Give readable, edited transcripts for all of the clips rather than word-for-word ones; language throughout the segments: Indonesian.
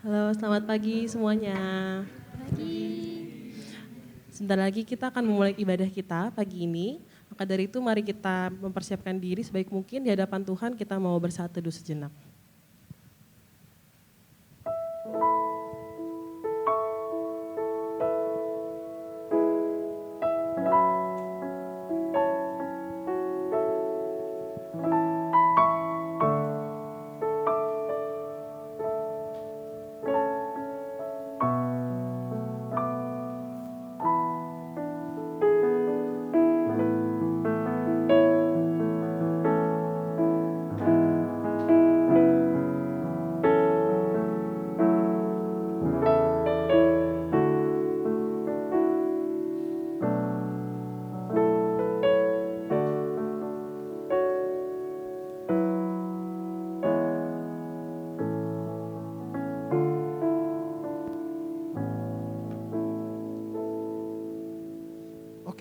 Halo, selamat pagi semuanya. Sebentar lagi kita akan memulai ibadah kita pagi ini. Maka dari itu mari kita mempersiapkan diri sebaik mungkin di hadapan Tuhan, kita mau bersatu dulu sejenak.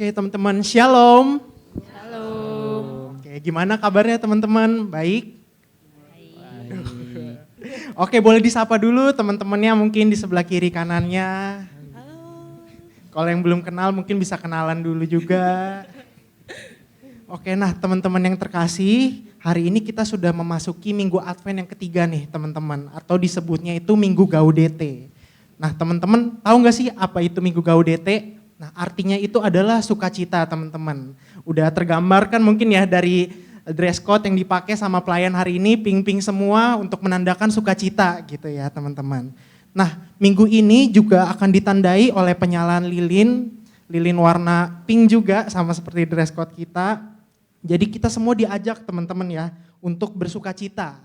Oke teman-teman, shalom. Shalom. Oke, gimana kabarnya teman-teman? Baik? Oke, boleh disapa dulu teman-temannya mungkin di sebelah kiri kanannya. Kalau yang belum kenal mungkin bisa kenalan dulu juga. Oke, nah teman-teman yang terkasih, hari ini kita sudah memasuki Minggu Advent yang ketiga nih teman-teman. Atau disebutnya itu Minggu Gaudete. Nah teman-teman tahu gak sih apa itu Minggu Gaudete? Nah artinya itu adalah sukacita teman-teman. Udah tergambarkan mungkin ya dari dress code yang dipakai sama pelayan hari ini, pink-pink semua untuk menandakan sukacita gitu ya teman-teman. Nah minggu ini juga akan ditandai oleh penyalaan lilin warna pink juga sama seperti dress code kita. Jadi kita semua diajak teman-teman ya untuk bersukacita.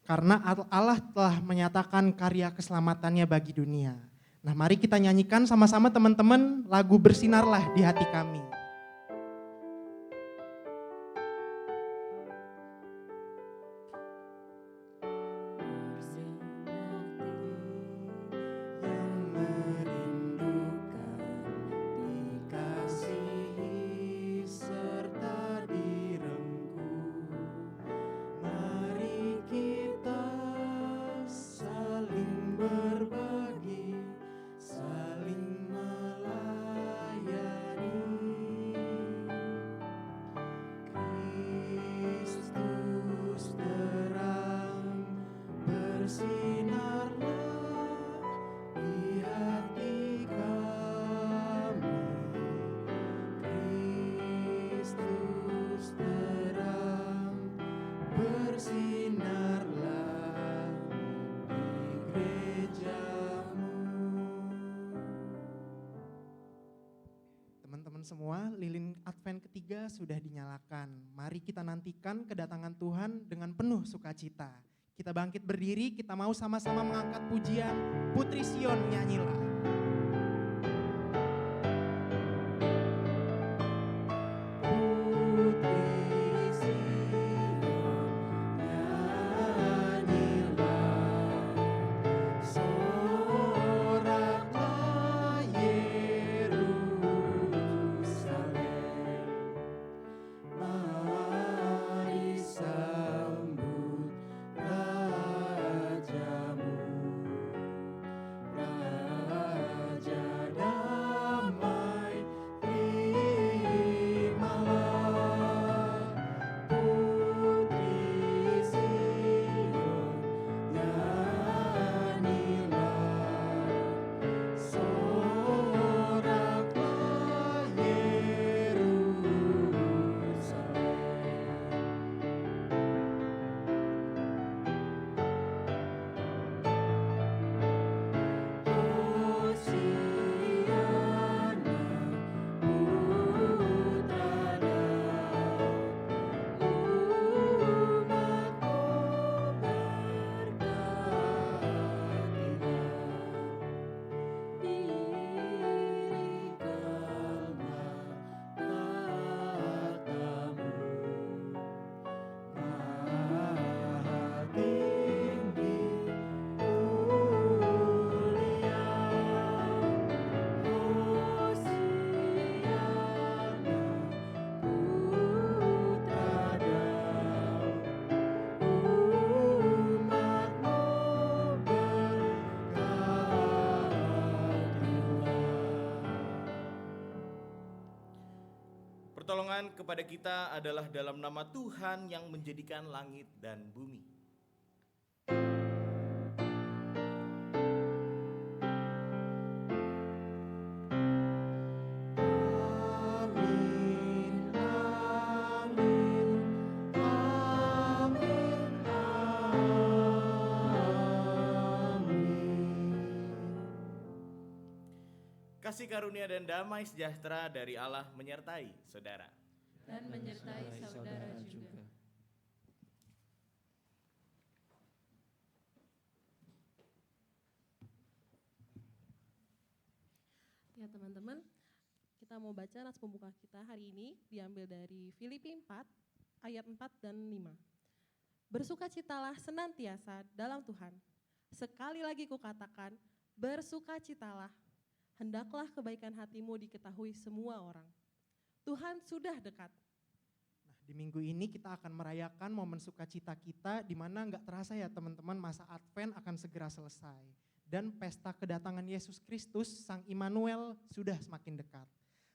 Karena Allah telah menyatakan karya keselamatannya bagi dunia. Nah mari kita nyanyikan sama-sama teman-teman lagu Bersinarlah di Hati Kami. Teman-teman semua, lilin Advent ketiga sudah dinyalakan. Mari kita nantikan kedatangan Tuhan dengan penuh sukacita. Kita bangkit berdiri, kita mau sama-sama mengangkat pujian Putri Sion nyanyilah. Rajamu, Pertolongan kepada kita adalah dalam nama Tuhan yang menjadikan langit dan bumi. Amin, amin, amin, amin. Kasih karunia dan damai sejahtera dari Allah menyertai saudara. Dan menyertai saudara juga. Ya teman-teman, kita mau baca nas pembuka kita hari ini diambil dari Filipi 4 ayat 4 dan 5. Bersukacitalah senantiasa dalam Tuhan. Sekali lagi kukatakan, bersukacitalah. Hendaklah kebaikan hatimu diketahui semua orang. Tuhan sudah dekat. Nah, di minggu ini kita akan merayakan momen sukacita kita di mana nggak terasa ya teman-teman, masa Advent akan segera selesai. Dan pesta kedatangan Yesus Kristus, Sang Immanuel, sudah semakin dekat.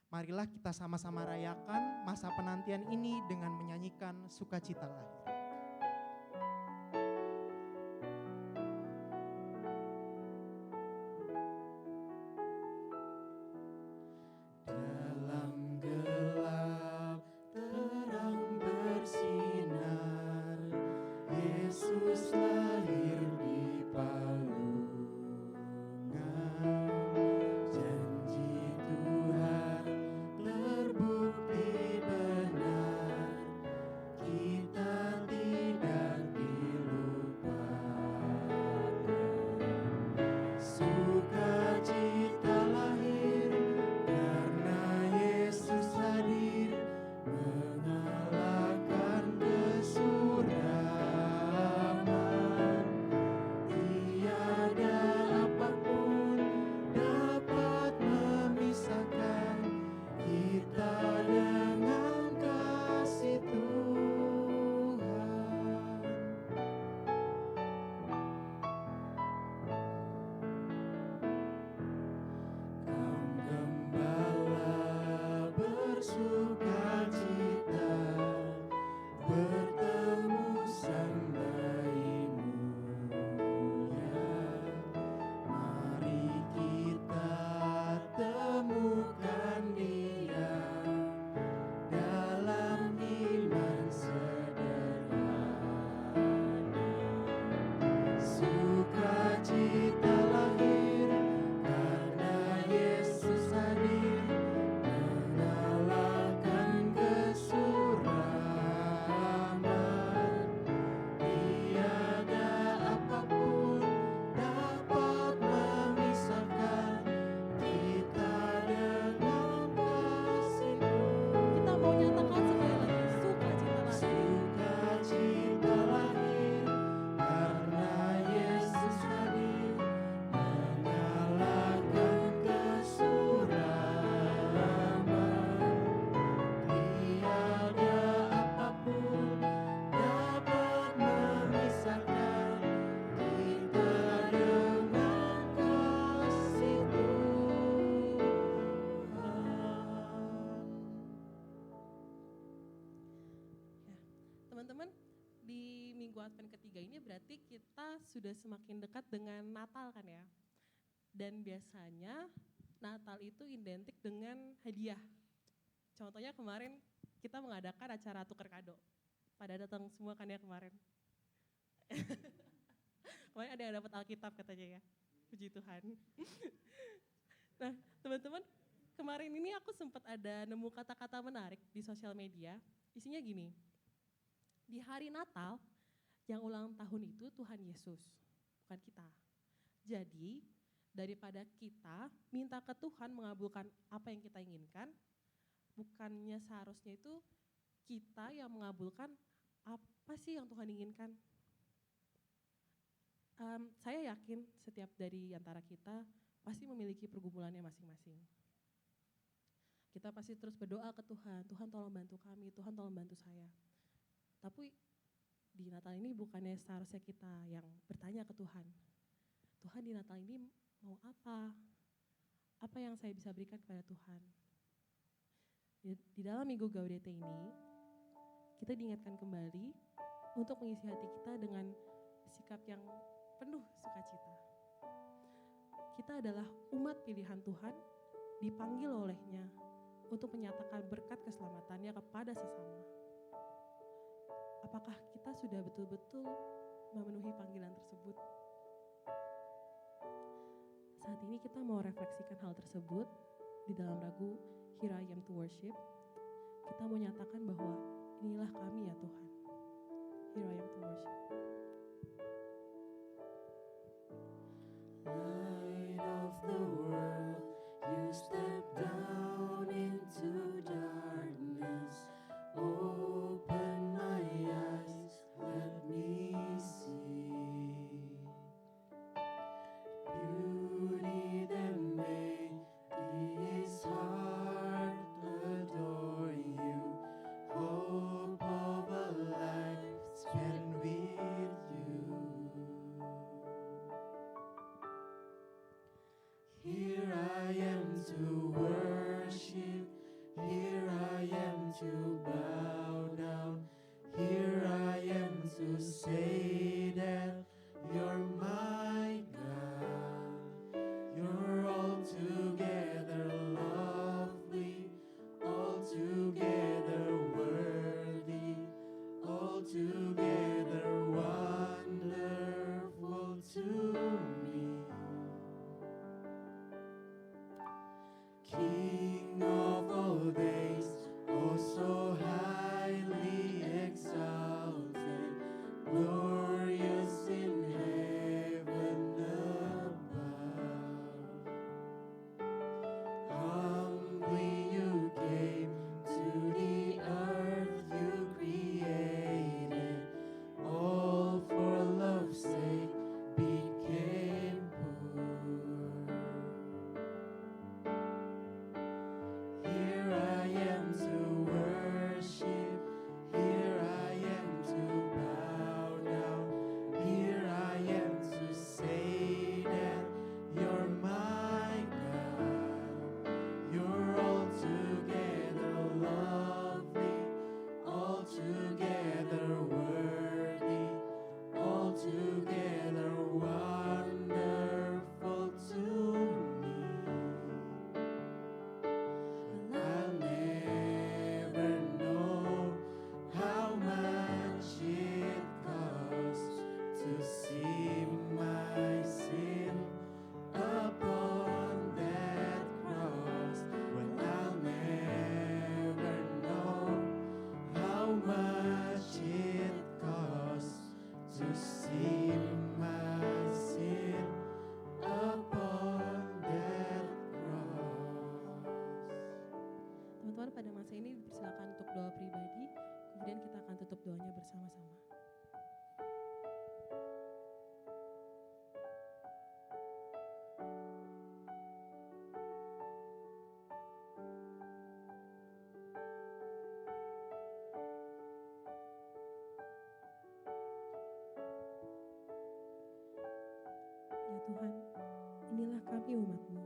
Marilah kita sama-sama rayakan masa penantian ini dengan menyanyikan sukacita lahir. Dalam gelap terang bersinar, Yesus lahir di palungan. Janji Tuhan terbukti benar, kita tidak dilupakan. Sukacita lahir karena Yesus hadir, mengalahkan kesuraman. Tiada apapun dapat memisahkan kita dengan kasih Tuhan. Kaum gembala bersukacita, bertemu Sang Bayi mulia. Mari kita temukan Dia dalam iman sederhana. Sukacita lahir karena Yesus hadir, mengalahkan kesuraman. Tiada apapun dapat memisahkan kita dengan kasih Tuhan. Kita mau nyatakan sekali lagi, sukacita lahir. Sukacita lahir karena Yesus hadir, mengalahkan kesuraman. Tiada apapun dapat memisahkan kita dengan kasih Tuhan. Ya, teman-teman, di minggu Advent ketiga ini berarti kita sudah semakin dekat dengan Natal kan ya. Dan biasanya Natal itu identik dengan hadiah. Contohnya kemarin kita mengadakan acara tukar kado. Pada datang semua kan ya kemarin. Kemarin ada yang dapat Alkitab katanya ya. Puji Tuhan. Nah, teman-teman, kemarin ini aku sempat ada nemu kata-kata menarik di sosial media. Isinya gini, di hari Natal yang ulang tahun itu Tuhan Yesus, bukan kita. Jadi, daripada kita minta ke Tuhan mengabulkan apa yang kita inginkan, bukannya seharusnya itu kita yang mengabulkan apa sih yang Tuhan inginkan. Saya yakin setiap dari antara kita pasti memiliki pergumulannya masing-masing. Kita pasti terus berdoa ke Tuhan, Tuhan tolong bantu kami, Tuhan tolong bantu saya. Tapi di Natal ini bukannya seharusnya kita yang bertanya ke Tuhan, Tuhan di Natal ini mau apa? Apa yang saya bisa berikan kepada Tuhan? Di dalam Minggu Gaudete ini, kita diingatkan kembali untuk mengisi hati kita dengan sikap yang penuh sukacita. Kita adalah umat pilihan Tuhan, dipanggil olehnya untuk menyatakan berkat keselamatannya kepada sesama. Apakah kita sudah betul-betul memenuhi panggilan tersebut? Saat ini kita mau refleksikan hal tersebut di dalam lagu Here I Am to Worship. Kita mau nyatakan bahwa inilah kami ya Tuhan. Here I am to worship. Light of the world, you step down into darkness. Open my eyes, let me see beauty that made this heart adore you. Hope of a life spent with you. Here I am to worship, here I am to bow down, here I am to say that you're my God. You're altogether lovely, altogether worthy, altogether wonderful to me. King of all days, oh so highly exalted, glorious in heaven above. Humbly you came to the earth you created, all for love's sake became poor. Here I am to worship, here I am to bow down, here I am to say that you're my God. You're altogether lovely, altogether worthy, altogether wonderful to me. I'll never know how much it costs to see my sin upon that cross. Well, I'll never know how much it costs to see my sin upon that cross. Teman-teman, pada masa ini silakan untuk doa pribadi, kemudian kita akan tutup doanya bersama-sama. Ya Tuhan, inilah kami umat-Mu.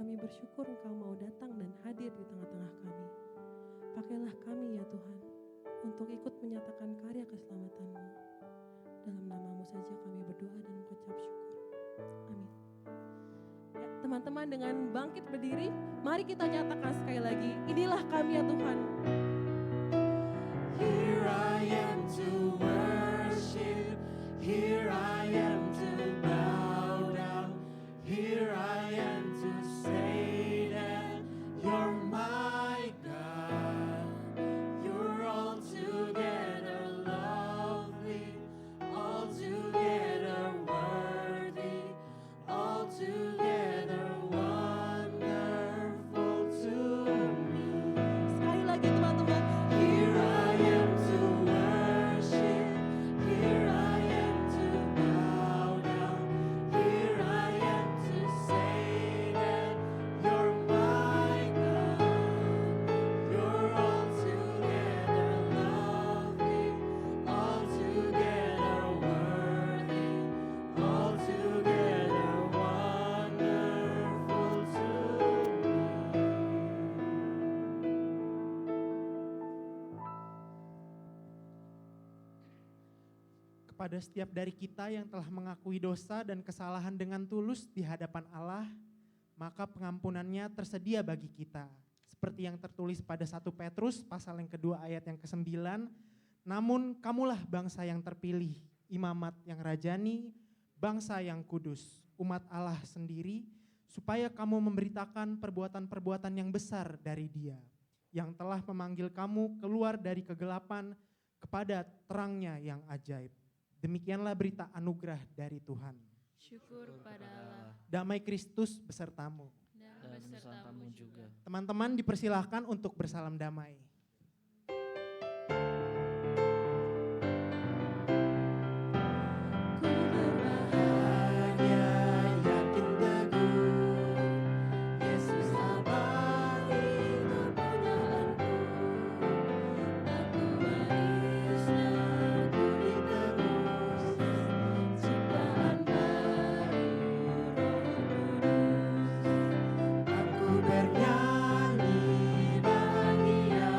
Kami bersyukur Engkau mau datang dan hadir di tengah-tengah kami. Pakailah kami ya Tuhan, untuk ikut menyatakan karya keselamatan-Mu. Dalam nama-Mu saja kami berdoa dan mengucap syukur. Amin. Ya, teman-teman, dengan bangkit berdiri, mari kita nyatakan sekali lagi, inilah kami ya Tuhan. Here I am to worship, here I am to bow down, here I am to say that you're my God. You're altogether lovely, altogether worthy, altogether wonderful to me. Sekali lagi teman-teman, Here I am to worship, here I am to bow kepada setiap dari kita yang telah mengakui dosa dan kesalahan dengan tulus di hadapan Allah, maka pengampunannya tersedia bagi kita. Seperti yang tertulis pada 1 Petrus pasal yang kedua ayat yang ke-9, namun kamulah bangsa yang terpilih, imamat yang rajani, bangsa yang kudus, umat Allah sendiri, supaya kamu memberitakan perbuatan-perbuatan yang besar dari Dia, yang telah memanggil kamu keluar dari kegelapan kepada terangnya yang ajaib. Demikianlah berita anugerah dari Tuhan. Syukur pada Allah Damai Kristus besertamu. dan besertamu juga. Teman-teman dipersilahkan untuk bersalam damai. Ku berbahagia, yakin teguh, Yesus abadi untuk pujaanku. Aku warisnya, ku ditebus, ciptaan baru Roh Kudus. Aku bernyanyi bahagia,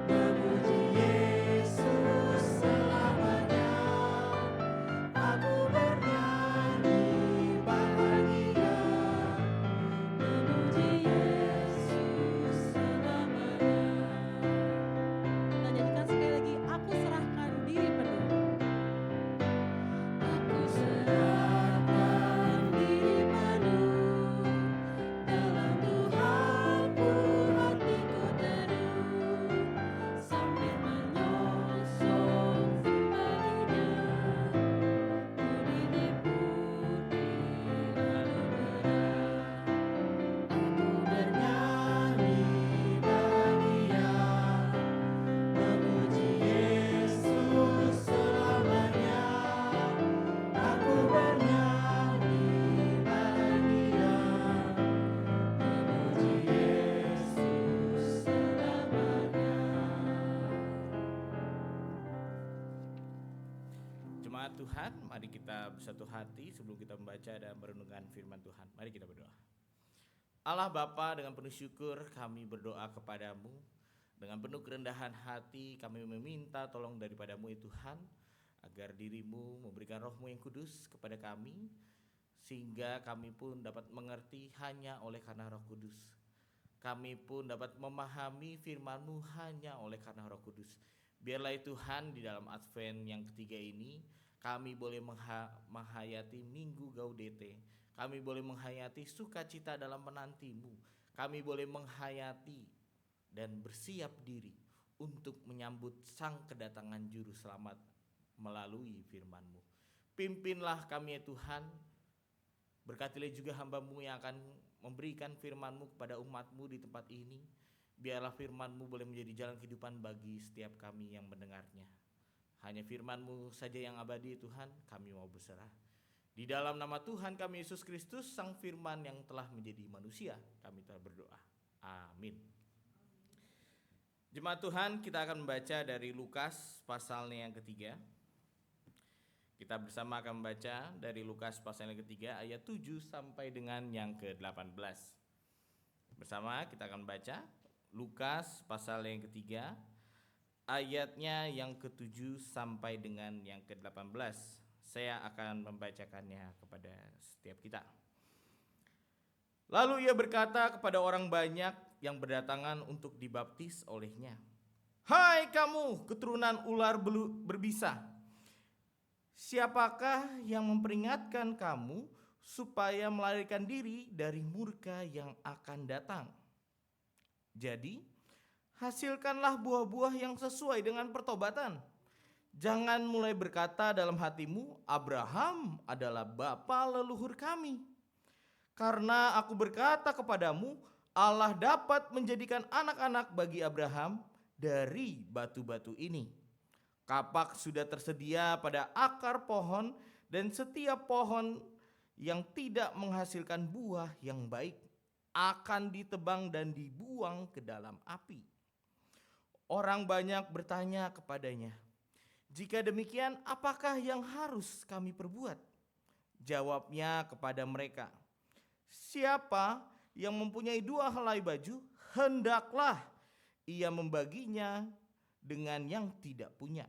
memuji Yesus selamanya. Aku bernyanyi bahagia, memuji Yesus selamanya. Kita nyanyikan sekali lagi, aku serahkan diri penuh. Aku serahkan diri penuh, dalam Tuhanku hatiku teduh, sambil menyongsong pribadinya, ku diliputi anugerah. Aku bernyanyi bahagia, memuji Yesus selamanya. Aku bernyanyi bahagia, memuji Yesus selamanya. Jemaat Tuhan, mari kita bersatu hati sebelum kita membaca dan merenungkan firman Tuhan. Mari kita berdoa. Allah Bapa, dengan penuh syukur kami berdoa kepadamu. Dengan penuh kerendahan hati kami meminta tolong daripadamu ya Tuhan, agar dirimu memberikan rohmu yang kudus kepada kami, sehingga kami pun dapat mengerti hanya oleh karena Roh Kudus. Kami pun dapat memahami firman-Mu hanya oleh karena Roh Kudus. Biarlah ya Tuhan, di dalam Advent yang ketiga ini kami boleh menghayati Minggu Gaudete. Kami boleh menghayati sukacita dalam menanti-Mu. Kami boleh menghayati dan bersiap diri untuk menyambut sang kedatangan Juru Selamat melalui firman-Mu. Pimpinlah kami ya Tuhan. Berkatilah juga hamba-Mu yang akan memberikan firman-Mu kepada umat-Mu di tempat ini. Biarlah firman-Mu boleh menjadi jalan kehidupan bagi setiap kami yang mendengarnya. Hanya firman-Mu saja yang abadi Tuhan, kami mau berserah. Di dalam nama Tuhan kami Yesus Kristus, Sang Firman yang telah menjadi manusia, kami telah berdoa. Amin. Jemaat Tuhan, kita akan membaca dari Lukas pasalnya yang ketiga. Kita bersama akan membaca dari Lukas pasal yang ketiga ayat 7 sampai dengan yang ke-18. Bersama kita akan membaca Lukas pasal yang ketiga ayatnya yang ke-7 sampai dengan yang ke-18. Saya akan membacakannya kepada setiap kita. Lalu ia berkata kepada orang banyak yang berdatangan untuk dibaptis olehnya, "Hai kamu keturunan ular berbisa, siapakah yang memperingatkan kamu supaya melarikan diri dari murka yang akan datang? Jadi, hasilkanlah buah-buah yang sesuai dengan pertobatan. Jangan mulai berkata dalam hatimu, Abraham adalah bapa leluhur kami. Karena aku berkata kepadamu, Allah dapat menjadikan anak-anak bagi Abraham dari batu-batu ini. Kapak sudah tersedia pada akar pohon, dan setiap pohon yang tidak menghasilkan buah yang baik akan ditebang dan dibuang ke dalam api." Orang banyak bertanya kepadanya, "Jika demikian, apakah yang harus kami perbuat?" Jawabnya kepada mereka, "Siapa yang mempunyai 2 helai baju, hendaklah ia membaginya dengan yang tidak punya.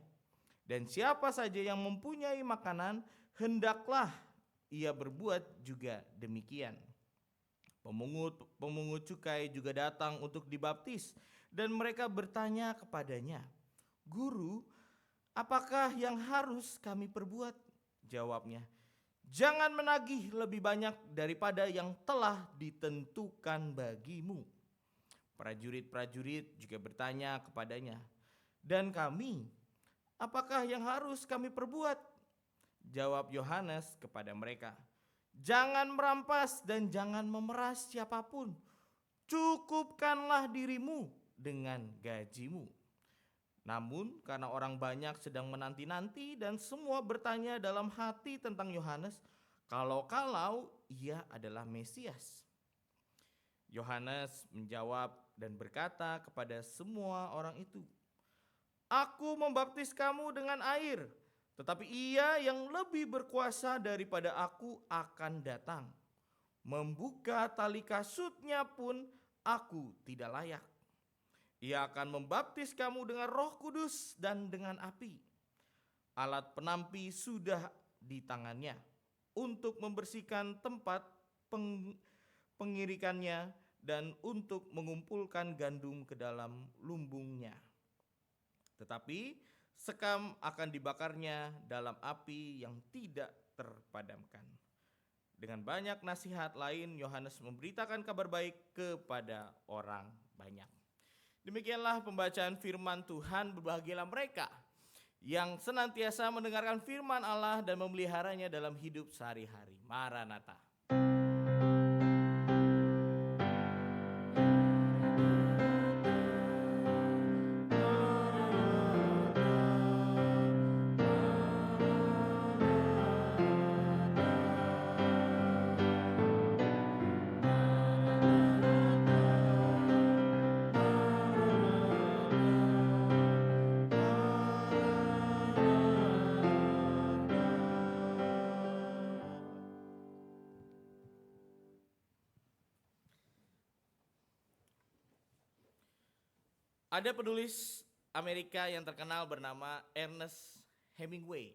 Dan siapa saja yang mempunyai makanan, hendaklah ia berbuat juga demikian. Pemungut cukai juga datang untuk dibaptis, dan mereka bertanya kepadanya, "Guru, apakah yang harus kami perbuat?" Jawabnya, "Jangan menagih lebih banyak daripada yang telah ditentukan bagimu." Prajurit-prajurit juga bertanya kepadanya, "Dan kami, apakah yang harus kami perbuat?" Jawab Yohanes kepada mereka, "Jangan merampas dan jangan memeras siapapun. Cukupkanlah dirimu dengan gajimu." Namun karena orang banyak sedang menanti-nanti dan semua bertanya dalam hati tentang Yohanes, kalau-kalau ia adalah Mesias. Yohanes menjawab dan berkata kepada semua orang itu, "Aku membaptis kamu dengan air, tetapi ia yang lebih berkuasa daripada aku akan datang. Membuka tali kasutnya pun aku tidak layak. Ia akan membaptis kamu dengan Roh Kudus dan dengan api. Alat penampi sudah di tangannya untuk membersihkan tempat pengirikannya dan untuk mengumpulkan gandum ke dalam lumbungnya. Tetapi sekam akan dibakarnya dalam api yang tidak terpadamkan." Dengan banyak nasihat lain, Yohanes memberitakan kabar baik kepada orang banyak. Demikianlah pembacaan firman Tuhan. Berbahagialah mereka yang senantiasa mendengarkan firman Allah dan memeliharanya dalam hidup sehari-hari. Maranatha. Ada penulis Amerika yang terkenal bernama Ernest Hemingway.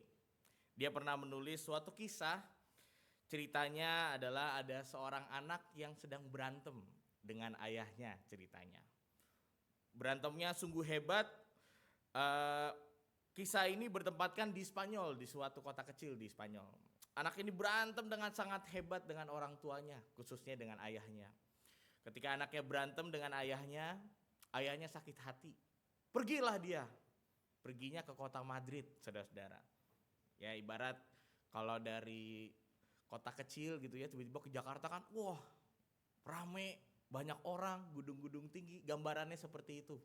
Dia pernah menulis suatu kisah. Ceritanya adalah ada seorang anak yang sedang berantem dengan ayahnya ceritanya. Berantemnya sungguh hebat. Kisah ini bertempatkan di Spanyol, di suatu kota kecil di Spanyol. Anak ini berantem dengan sangat hebat dengan orang tuanya, khususnya dengan ayahnya. Ketika anaknya berantem dengan ayahnya sakit hati. Pergilah dia. Perginya ke kota Madrid, saudara-saudara. Ya ibarat kalau dari kota kecil gitu ya, tiba-tiba ke Jakarta kan, wah rame, banyak orang, gedung-gedung tinggi, gambarannya seperti itu.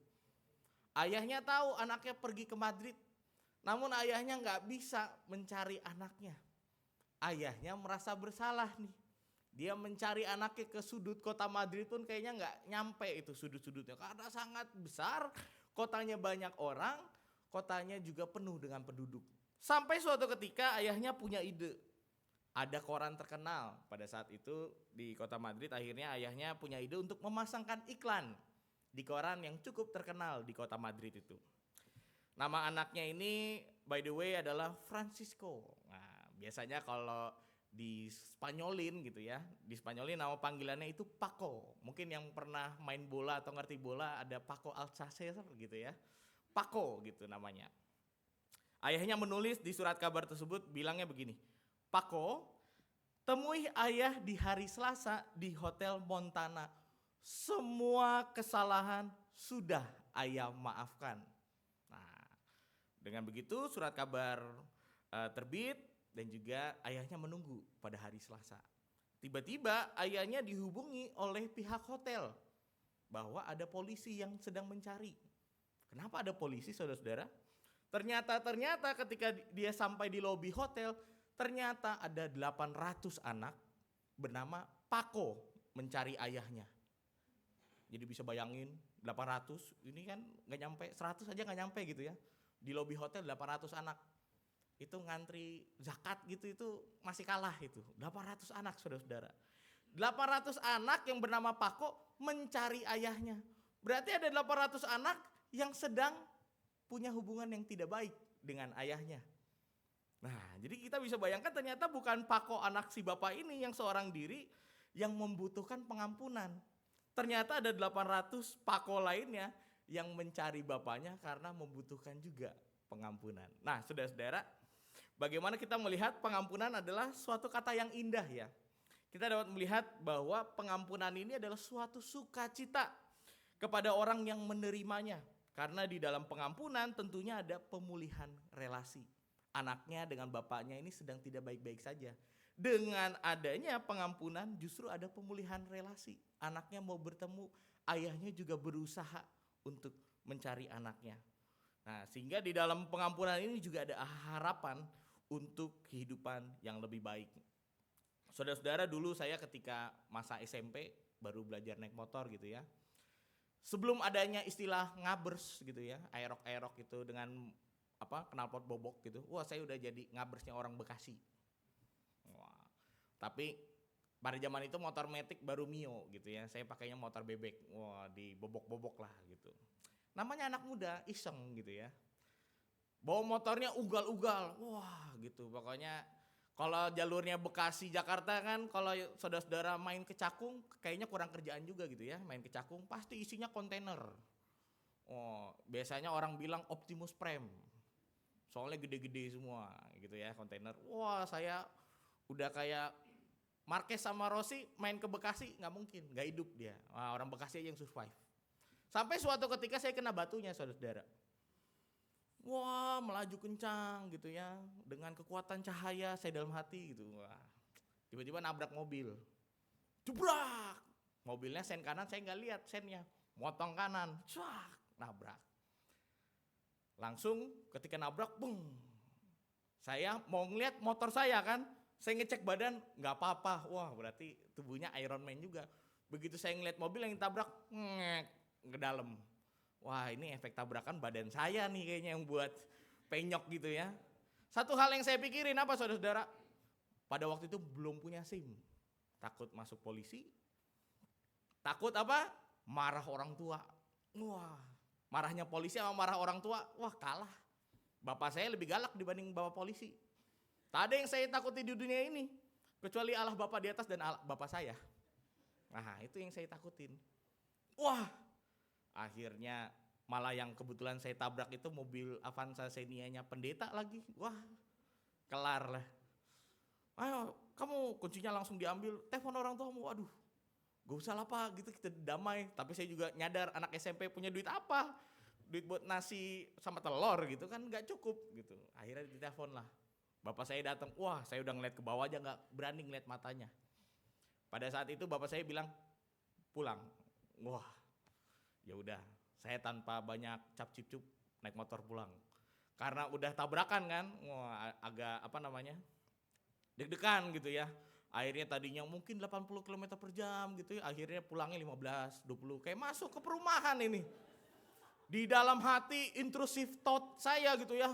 Ayahnya tahu anaknya pergi ke Madrid, namun ayahnya gak bisa mencari anaknya. Ayahnya merasa bersalah nih. Dia mencari anaknya ke sudut kota Madrid pun kayaknya gak nyampe itu sudut-sudutnya. Karena sangat besar, kotanya banyak orang, kotanya juga penuh dengan penduduk. Sampai suatu ketika ayahnya punya ide. Ada koran terkenal pada saat itu di kota Madrid, akhirnya ayahnya punya ide untuk memasangkan iklan di koran yang cukup terkenal di kota Madrid itu. Nama anaknya ini by the way adalah Francisco. Nah, biasanya kalau di Spanyolin gitu ya, di Spanyolin nama panggilannya itu Paco. Mungkin yang pernah main bola atau ngerti bola ada Paco Alcacer gitu ya. Paco gitu namanya. Ayahnya menulis di surat kabar tersebut bilangnya begini, "Paco, temui ayah di hari Selasa di Hotel Montana. Semua kesalahan sudah ayah maafkan." Nah, dengan begitu surat kabar terbit dan juga ayahnya menunggu pada hari Selasa. Tiba-tiba ayahnya dihubungi oleh pihak hotel bahwa ada polisi yang sedang mencari. Kenapa ada polisi, saudara-saudara? Ternyata ketika dia sampai di lobi hotel, ternyata ada 800 anak bernama Paco mencari ayahnya. Jadi bisa bayangin 800, ini kan gak nyampe, 100 aja gak nyampe gitu ya. Di lobi hotel 800 anak. Itu ngantri zakat gitu, itu masih kalah itu. 800 anak, saudara-saudara. 800 anak yang bernama Paco mencari ayahnya. Berarti ada 800 anak yang sedang punya hubungan yang tidak baik dengan ayahnya. Nah, jadi kita bisa bayangkan ternyata bukan Pako anak si bapak ini yang seorang diri yang membutuhkan pengampunan. Ternyata ada 800 Pako lainnya yang mencari bapaknya karena membutuhkan juga pengampunan. Nah, saudara-saudara, bagaimana kita melihat pengampunan adalah suatu kata yang indah ya. Kita dapat melihat bahwa pengampunan ini adalah suatu sukacita kepada orang yang menerimanya. Karena di dalam pengampunan tentunya ada pemulihan relasi. Anaknya dengan bapaknya ini sedang tidak baik-baik saja. Dengan adanya pengampunan justru ada pemulihan relasi. Anaknya mau bertemu, ayahnya juga berusaha untuk mencari anaknya. Nah, sehingga di dalam pengampunan ini juga ada harapan untuk kehidupan yang lebih baik. Saudara-saudara, dulu saya ketika masa SMP baru belajar naik motor gitu ya. Sebelum adanya istilah ngabers gitu ya, aerok-aerok itu dengan knalpot bobok gitu. Wah, saya udah jadi ngabersnya orang Bekasi. Wah. Tapi pada zaman itu motor metik baru Mio gitu ya. Saya pakainya motor bebek. Wah, dibobok-bobok lah gitu. Namanya anak muda, iseng gitu ya. Bawa motornya ugal-ugal. Wah, gitu. Pokoknya kalau jalurnya Bekasi Jakarta kan, kalau saudara-saudara main ke Cakung kayaknya kurang kerjaan juga gitu ya. Main ke Cakung pasti isinya kontainer. Oh, biasanya orang bilang Optimus Prime. Soalnya gede-gede semua gitu ya kontainer. Wah, saya udah kayak Marquez sama Rossi main ke Bekasi nggak mungkin, nggak hidup dia. Wah, orang Bekasi aja yang survive. Sampai suatu ketika saya kena batunya, saudara-saudara. Wah, melaju kencang gitu ya, dengan kekuatan cahaya saya dalam hati gitu. Wah, tiba-tiba nabrak mobil, jebrak. Mobilnya sen kanan saya nggak lihat sennya, motong kanan, cuak, nabrak. Langsung ketika nabrak, bung. Saya mau ngeliat motor saya kan, saya ngecek badan nggak apa-apa. Wah, berarti tubuhnya Iron Man juga. Begitu saya ngeliat mobil yang ditabrak, ngek ke dalam. Wah, ini efek tabrakan badan saya nih kayaknya yang buat penyok gitu ya. Satu hal yang saya pikirin apa saudara-saudara? Pada waktu itu belum punya SIM. Takut masuk polisi. Takut apa? Marah orang tua. Wah, marahnya polisi sama marah orang tua, wah kalah. Bapak saya lebih galak dibanding bapak polisi. Tak ada yang saya takuti di dunia ini. Kecuali Allah Bapa di atas dan Allah, Bapak saya. Nah, itu yang saya takutin. Wah, akhirnya malah yang kebetulan saya tabrak itu mobil Avanza Xenia-nya pendeta lagi. Wah, kelar lah. Ayo, kamu kuncinya langsung diambil, telepon orang tuamu. Waduh, gak usah lah Pak, gitu kita damai. Tapi saya juga nyadar anak SMP punya duit apa? Duit buat nasi sama telur gitu kan gak cukup gitu. Akhirnya ditelepon lah. Bapak saya datang, wah saya udah ngeliat ke bawah aja gak berani ngeliat matanya. Pada saat itu bapak saya bilang, pulang. Wah, ya udah, saya tanpa banyak cap-cip-cup naik motor pulang. Karena udah tabrakan kan, wah agak deg-degan gitu ya. Akhirnya tadinya mungkin 80 km per jam gitu ya, akhirnya pulangnya 15, 20, kayak masuk ke perumahan ini. Di dalam hati intrusive thought saya gitu ya,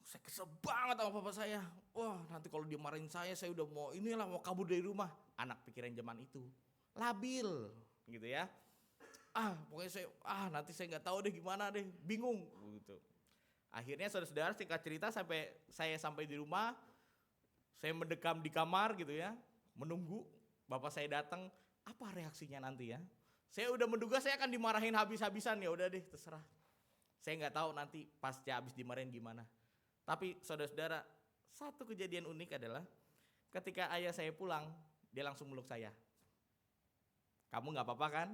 saya kesel banget sama bapak saya. Wah, nanti kalau dia marahin saya udah mau kabur dari rumah. Anak pikiran zaman itu, labil gitu ya. Pokoknya nanti saya nggak tahu deh gimana deh, bingung gitu. Akhirnya saudara-saudara singkat cerita sampai di rumah, saya mendekam di kamar gitu ya, menunggu bapak saya datang, apa reaksinya nanti ya. Saya udah menduga saya akan dimarahin habis-habisan, ya udah deh terserah. Saya nggak tahu nanti pasca habis dimarahin gimana. Tapi saudara-saudara, satu kejadian unik adalah ketika ayah saya pulang, dia langsung meluk saya. Kamu nggak apa-apa kan?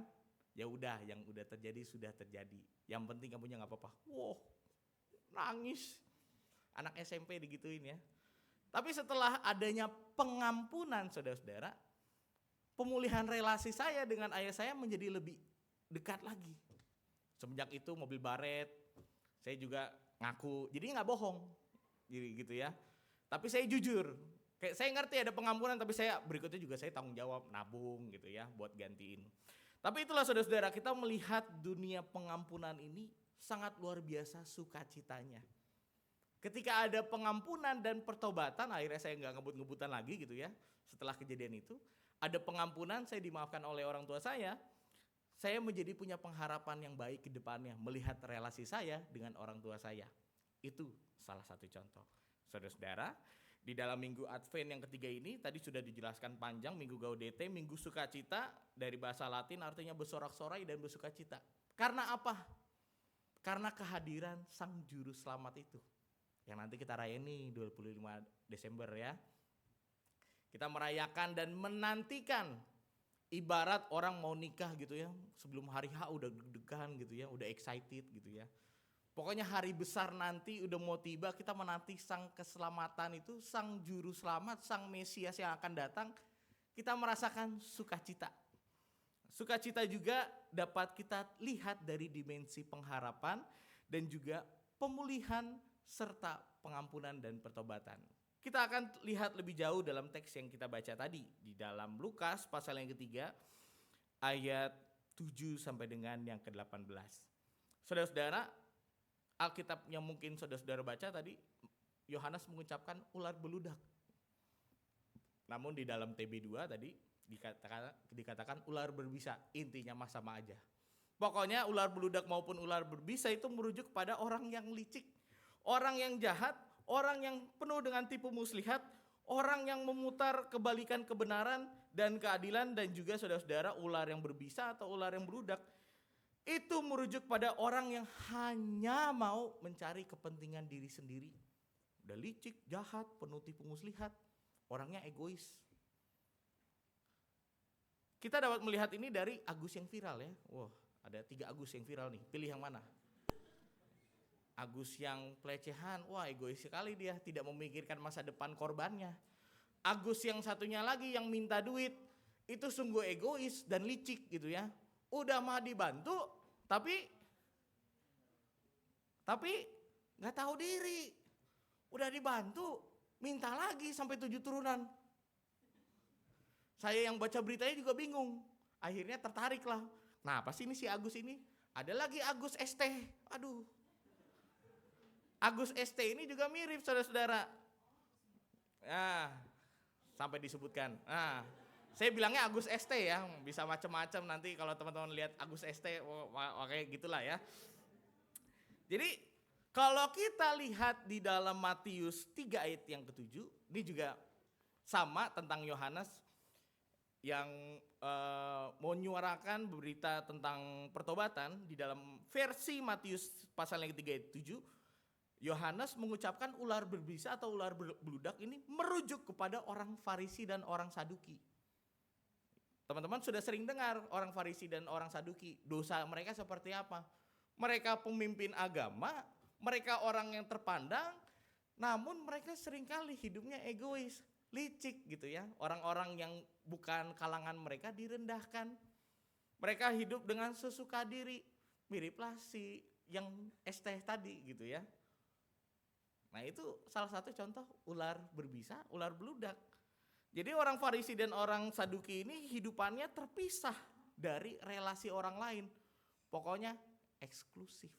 Ya udah, yang udah terjadi sudah terjadi. Yang penting kamunya nggak apa-apa. Wow, nangis. Anak SMP digituin ya. Tapi setelah adanya pengampunan saudara-saudara, pemulihan relasi saya dengan ayah saya menjadi lebih dekat lagi. Semenjak itu mobil baret, saya juga ngaku, jadi nggak bohong, jadi gitu ya. Tapi saya jujur, kayak saya ngerti ada pengampunan, tapi saya berikutnya juga saya tanggung jawab, nabung gitu ya, buat gantiin. Tapi itulah saudara-saudara, kita melihat dunia pengampunan ini sangat luar biasa sukacitanya. Ketika ada pengampunan dan pertobatan, akhirnya saya nggak ngebut-ngebutan lagi gitu ya. Setelah kejadian itu, ada pengampunan, saya dimaafkan oleh orang tua saya menjadi punya pengharapan yang baik ke depannya, melihat relasi saya dengan orang tua saya. Itu salah satu contoh. Saudara-saudara, di dalam minggu Advent yang ketiga ini tadi sudah dijelaskan panjang, minggu Gaudete, minggu sukacita, dari bahasa Latin artinya bersorak-sorai dan bersukacita. Karena apa? Karena kehadiran Sang Juru Selamat itu. Yang nanti kita rayain nih 25 Desember ya. Kita merayakan dan menantikan, ibarat orang mau nikah gitu ya, sebelum hari H udah deg-degan gitu ya, udah excited gitu ya. Pokoknya hari besar nanti udah mau tiba, kita menanti Sang keselamatan itu, Sang Juru Selamat, Sang Mesias yang akan datang. Kita merasakan sukacita. Sukacita juga dapat kita lihat dari dimensi pengharapan dan juga pemulihan serta pengampunan dan pertobatan. Kita akan lihat lebih jauh dalam teks yang kita baca tadi di dalam Lukas pasal yang ketiga ayat 7 sampai dengan yang ke-18. Saudara-saudara, Alkitab yang mungkin saudara-saudara baca tadi, Yohanes mengucapkan ular beludak. Namun di dalam TB2 tadi dikatakan ular berbisa, intinya mah sama aja. Pokoknya ular beludak maupun ular berbisa itu merujuk pada orang yang licik, orang yang jahat, orang yang penuh dengan tipu muslihat, orang yang memutar kebalikan kebenaran dan keadilan, dan juga saudara-saudara ular yang berbisa atau ular yang beludak itu merujuk pada orang yang hanya mau mencari kepentingan diri sendiri. Udah licik, jahat, penuh tipu muslihat, orangnya egois. Kita dapat melihat ini dari Agus yang viral ya. Wah, ada 3 Agus yang viral nih. Pilih yang mana? Agus yang pelecehan, wah egois sekali dia, tidak memikirkan masa depan korbannya. Agus yang satunya lagi yang minta duit, itu sungguh egois dan licik gitu ya. Udah mah dibantu, tapi nggak tahu diri. Udah dibantu, minta lagi sampai 7 turunan. Saya yang baca beritanya juga bingung. Akhirnya tertarik lah. Nah, apa sih ini si Agus ini? Ada lagi Agus ST. Aduh. Agus ST ini juga mirip saudara-saudara. Nah, sampai disebutkan. Nah, saya bilangnya Agus ST ya, bisa macam-macam nanti kalau teman-teman lihat Agus ST, kayak gitulah ya. Jadi kalau kita lihat di dalam Matius 3 ayat yang ke-7, ini juga sama tentang Yohanes yang menyuarakan berita tentang pertobatan. Di dalam versi Matius pasal yang ketiga ayat 7, Yohanes mengucapkan ular berbisa atau ular beludak ini merujuk kepada orang Farisi dan orang Saduki. Teman-teman sudah sering dengar orang Farisi dan orang Saduki, dosa mereka seperti apa? Mereka pemimpin agama, mereka orang yang terpandang, namun mereka seringkali hidupnya egois, licik gitu ya. Orang-orang yang bukan kalangan mereka direndahkan. Mereka hidup dengan sesuka diri, miriplah si yang ST tadi gitu ya. Nah itu salah satu contoh ular berbisa, ular beludak. Jadi orang Farisi dan orang Saduki ini hidupannya terpisah dari relasi orang lain. Pokoknya eksklusif.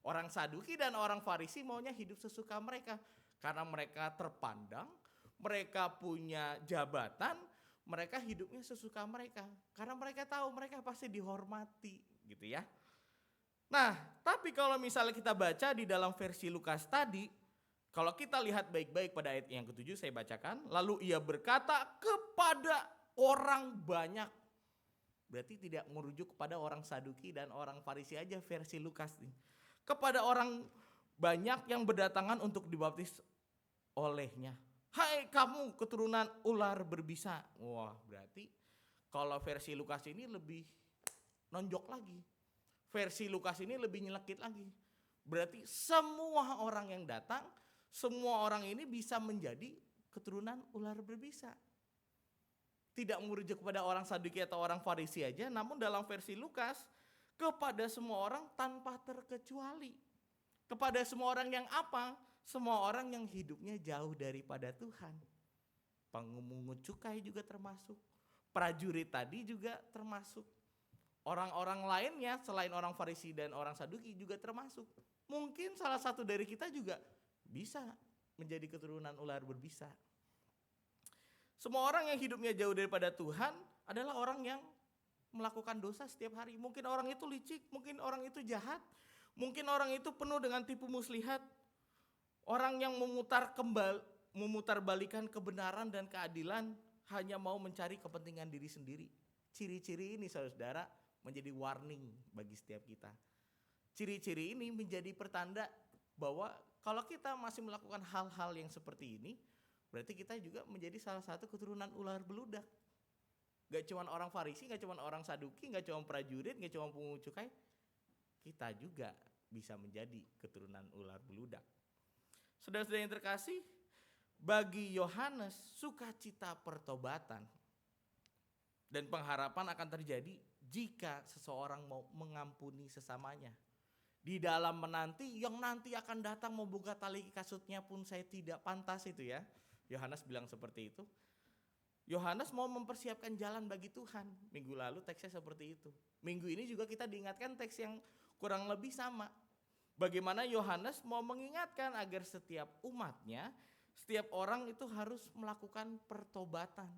Orang Saduki dan orang Farisi maunya hidup sesuka mereka. Karena mereka terpandang, mereka punya jabatan, mereka hidupnya sesuka mereka. Karena mereka tahu mereka pasti dihormati gitu ya. Nah tapi kalau misalnya kita baca di dalam versi Lukas tadi, kalau kita lihat baik-baik pada ayat yang ke-7 saya bacakan, lalu ia berkata kepada orang banyak. Berarti tidak merujuk kepada orang Saduki dan orang Farisi aja versi Lukas nih. Kepada orang banyak yang berdatangan untuk dibaptis olehnya. Hai kamu keturunan ular berbisa. Wah berarti kalau versi Lukas ini lebih nonjok lagi. Versi Lukas ini lebih nyelekit lagi. Berarti semua orang yang datang, semua orang ini bisa menjadi keturunan ular berbisa. Tidak merujuk kepada orang Saduki atau orang Farisi aja, namun dalam versi Lukas kepada semua orang tanpa terkecuali. Kepada semua orang yang apa? Semua orang yang hidupnya jauh daripada Tuhan. Pengemungut cukai juga termasuk. Prajurit tadi juga termasuk. Orang-orang lainnya selain orang Farisi dan orang Saduki juga termasuk. Mungkin salah satu dari kita juga bisa menjadi keturunan ular berbisa. Semua orang yang hidupnya jauh daripada Tuhan adalah orang yang melakukan dosa setiap hari. Mungkin orang itu licik, mungkin orang itu jahat, mungkin orang itu penuh dengan tipu muslihat, Orang yang memutarbalikan kebenaran dan keadilan hanya mau mencari kepentingan diri sendiri. Ciri-ciri ini saudara menjadi warning bagi setiap kita. Ciri-ciri ini menjadi pertanda bahwa kalau kita masih melakukan hal-hal yang seperti ini, berarti kita juga menjadi salah satu keturunan ular beludak. Gak cuma orang Farisi, gak cuma orang Saduki, gak cuma prajurit, gak cuma pungut cukai, kita juga bisa menjadi keturunan ular beludak. Saudara-saudara yang terkasih, bagi Yohanes sukacita pertobatan dan pengharapan akan terjadi jika seseorang mau mengampuni sesamanya. Di dalam menanti yang nanti akan datang membuka tali kasutnya pun saya tidak pantas itu ya. Yohanes bilang seperti itu. Yohanes mau mempersiapkan jalan bagi Tuhan. Minggu lalu teksnya seperti itu. Minggu ini juga kita diingatkan teks yang kurang lebih sama. Bagaimana Yohanes mau mengingatkan agar setiap umatnya, setiap orang itu harus melakukan pertobatan.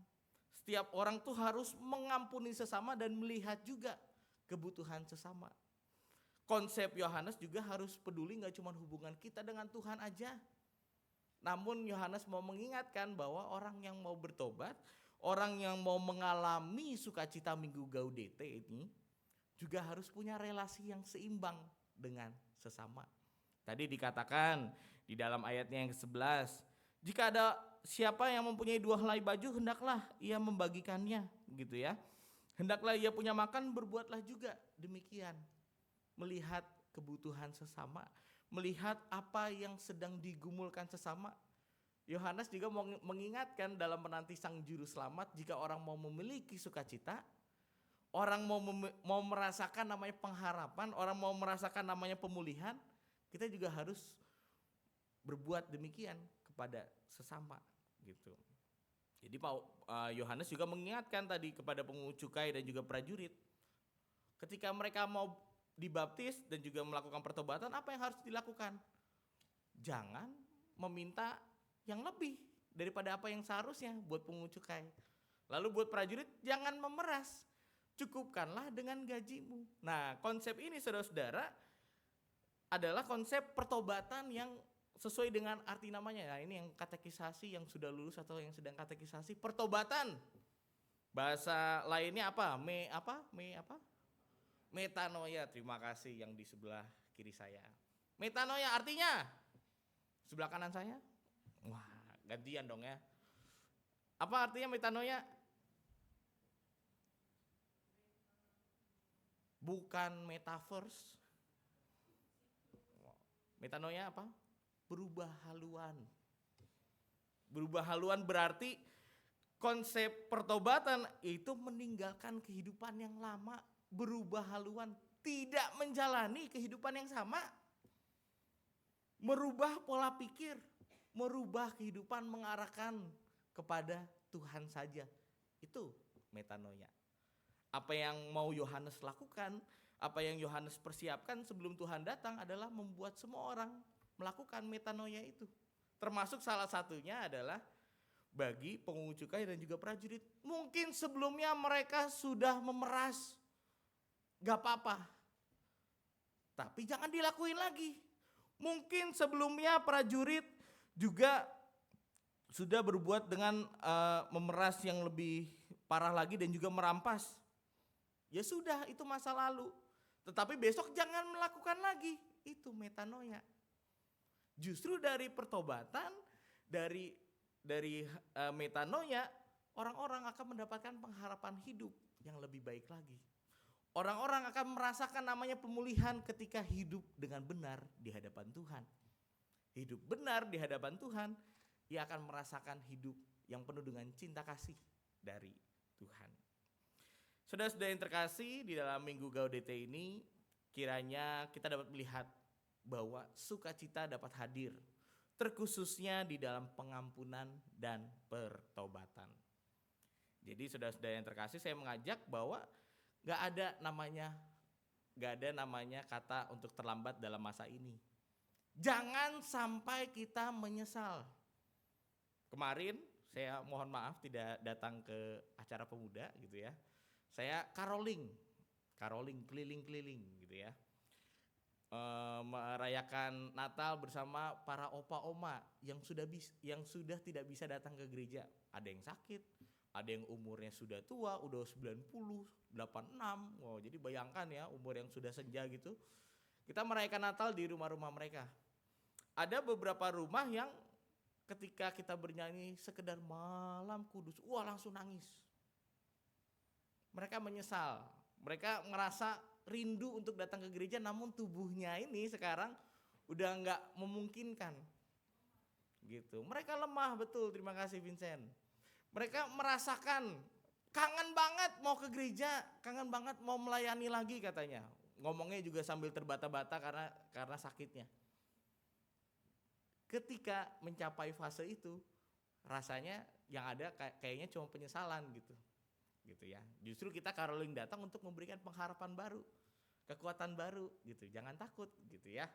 Setiap orang tuh harus mengampuni sesama dan melihat juga kebutuhan sesama. Konsep Yohanes juga harus peduli gak cuma hubungan kita dengan Tuhan aja. Namun Yohanes mau mengingatkan bahwa orang yang mau bertobat, orang yang mau mengalami sukacita Minggu Gaudete ini juga harus punya relasi yang seimbang dengan sesama. Tadi dikatakan di dalam ayatnya yang ke-11, jika ada siapa yang mempunyai 2 helai baju, hendaklah ia membagikannya, gitu ya. Hendaklah ia punya makan, berbuatlah juga demikian. Melihat kebutuhan sesama, melihat apa yang sedang digumulkan sesama. Yohanes juga mengingatkan dalam menanti Sang Juru Selamat, jika orang mau memiliki sukacita, orang mau merasakan namanya pengharapan, orang mau merasakan namanya pemulihan, kita juga harus berbuat demikian kepada sesama gitu. Jadi Yohanes juga mengingatkan tadi kepada pungut cukai dan juga prajurit, ketika mereka mau dibaptis dan juga melakukan pertobatan, apa yang harus dilakukan? Jangan meminta yang lebih daripada apa yang seharusnya buat pungut cukai. Lalu buat prajurit, jangan memeras, cukupkanlah dengan gajimu. Nah, konsep ini saudara-saudara adalah konsep pertobatan yang sesuai dengan arti namanya. Nah, ini yang katekisasi, yang sudah lulus atau yang sedang katekisasi, pertobatan. Bahasa lainnya apa? Metanoia, terima kasih yang di sebelah kiri saya. Metanoia artinya sebelah kanan saya. Wah, gantian dong ya. Apa artinya metanoia? Bukan metaverse. Metanoia apa? Berubah haluan. Berubah haluan berarti konsep pertobatan itu meninggalkan kehidupan yang lama, berubah haluan, tidak menjalani kehidupan yang sama. Merubah pola pikir, merubah kehidupan mengarahkan kepada Tuhan saja. Itu metanoia. Apa yang mau Yohanes lakukan, apa yang Yohanes persiapkan sebelum Tuhan datang adalah membuat semua orang melakukan metanoia itu. Termasuk salah satunya adalah bagi pungut cukai dan juga prajurit. Mungkin sebelumnya mereka sudah memeras, gak apa-apa, tapi jangan dilakuin lagi. Mungkin sebelumnya prajurit juga sudah berbuat dengan memeras yang lebih parah lagi dan juga merampas. Ya sudah, itu masa lalu. Tetapi besok jangan melakukan lagi. Itu metanoia. Justru dari pertobatan, dari metanoia, orang-orang akan mendapatkan pengharapan hidup yang lebih baik lagi. Orang-orang akan merasakan namanya pemulihan ketika hidup dengan benar di hadapan Tuhan. Hidup benar di hadapan Tuhan, ia akan merasakan hidup yang penuh dengan cinta kasih dari Tuhan. Saudara-saudara yang terkasih, di dalam Minggu Gaudete ini kiranya kita dapat melihat bahwa sukacita dapat hadir, terkhususnya di dalam pengampunan dan pertobatan. Jadi saudara-saudara yang terkasih, saya mengajak bahwa gak ada namanya kata untuk terlambat dalam masa ini. Jangan sampai kita menyesal. Kemarin saya mohon maaf tidak datang ke acara pemuda gitu ya. Saya caroling keliling-keliling gitu ya. merayakan Natal bersama para opa oma yang sudah tidak bisa datang ke gereja. Ada yang sakit, ada yang umurnya sudah tua, udah 90, 86. Wow, jadi bayangkan ya umur yang sudah senja gitu. Kita merayakan Natal di rumah-rumah mereka. Ada beberapa rumah yang ketika kita bernyanyi sekedar malam kudus, wah langsung nangis. Mereka menyesal, mereka ngerasa rindu untuk datang ke gereja, namun tubuhnya ini sekarang udah nggak memungkinkan. Gitu. Mereka lemah betul, terima kasih Vincent. Mereka merasakan kangen banget mau ke gereja, kangen banget mau melayani lagi katanya. Ngomongnya juga sambil terbata-bata karena sakitnya. Ketika mencapai fase itu, rasanya yang ada kayaknya cuma penyesalan gitu ya. Justru kita caroling datang untuk memberikan pengharapan baru, kekuatan baru gitu. Jangan takut gitu ya.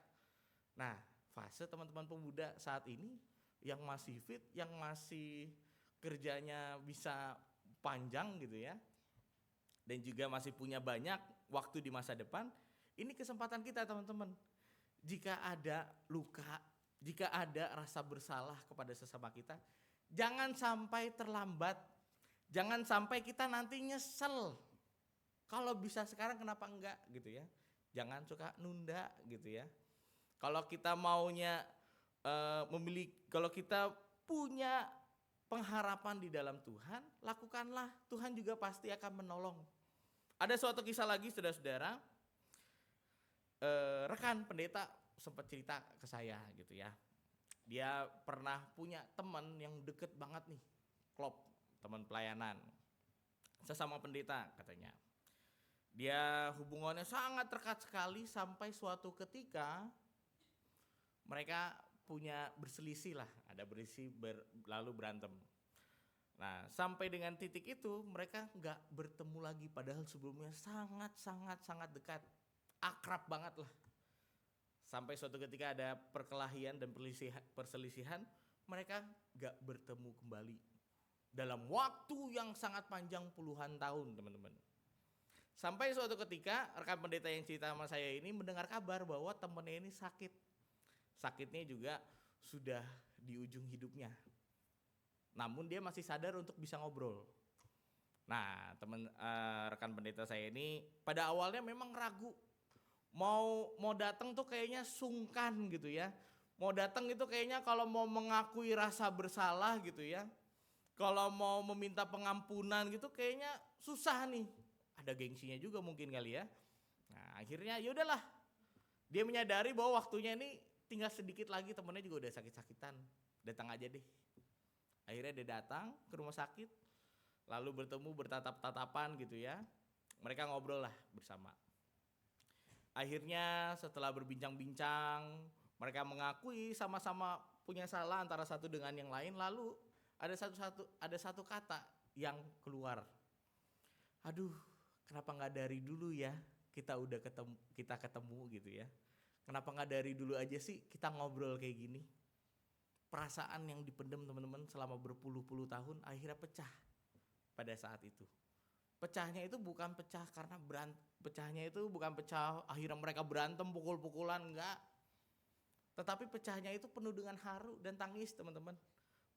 Nah, fase teman-teman pemuda saat ini yang masih fit, yang masih kerjanya bisa panjang gitu ya, dan juga masih punya banyak waktu di masa depan, ini kesempatan kita teman-teman. Jika ada luka, jika ada rasa bersalah kepada sesama kita, jangan sampai terlambat. Jangan sampai kita nanti nyesel. Kalau bisa sekarang kenapa enggak gitu ya. Jangan suka nunda gitu ya. Kalau kita maunya kalau kita punya pengharapan di dalam Tuhan, lakukanlah. Tuhan juga pasti akan menolong. Ada suatu kisah lagi saudara-saudara. Rekan pendeta sempat cerita ke saya gitu ya. Dia pernah punya teman yang deket banget nih, klop. Teman pelayanan, sesama pendeta katanya. Dia hubungannya sangat dekat sekali sampai suatu ketika mereka punya berselisih lah, ada berselisih lalu berantem. Nah sampai dengan titik itu mereka nggak bertemu lagi padahal sebelumnya sangat dekat, akrab banget lah. Sampai suatu ketika ada perkelahian dan perselisihan, mereka nggak bertemu kembali. Dalam waktu yang sangat panjang puluhan tahun teman-teman. Sampai suatu ketika rekan pendeta yang cerita sama saya ini mendengar kabar bahwa temannya ini sakit. Sakitnya juga sudah di ujung hidupnya. Namun dia masih sadar untuk bisa ngobrol. Nah rekan pendeta saya ini pada awalnya memang ragu. Mau datang tuh kayaknya sungkan gitu ya. Mau datang itu kayaknya kalau mau mengakui rasa bersalah gitu ya. Kalau mau meminta pengampunan gitu kayaknya susah nih. Ada gengsinya juga mungkin kali ya. Nah akhirnya yaudahlah. Dia menyadari bahwa waktunya ini tinggal sedikit lagi, temennya juga udah sakit-sakitan. Datang aja deh. Akhirnya dia datang ke rumah sakit. Lalu bertemu bertatap-tatapan gitu ya. Mereka ngobrol lah bersama. Akhirnya setelah berbincang-bincang, mereka mengakui sama-sama punya salah antara satu dengan yang lain. Lalu ada satu kata yang keluar. Aduh, kenapa nggak dari dulu ya kita ketemu gitu ya. Kenapa nggak dari dulu aja sih kita ngobrol kayak gini. Perasaan yang dipendam teman-teman selama berpuluh-puluh tahun akhirnya pecah pada saat itu. Pecahnya itu bukan pecah karena akhirnya mereka berantem pukul-pukulan, enggak. Tetapi pecahnya itu penuh dengan haru dan tangis teman-teman.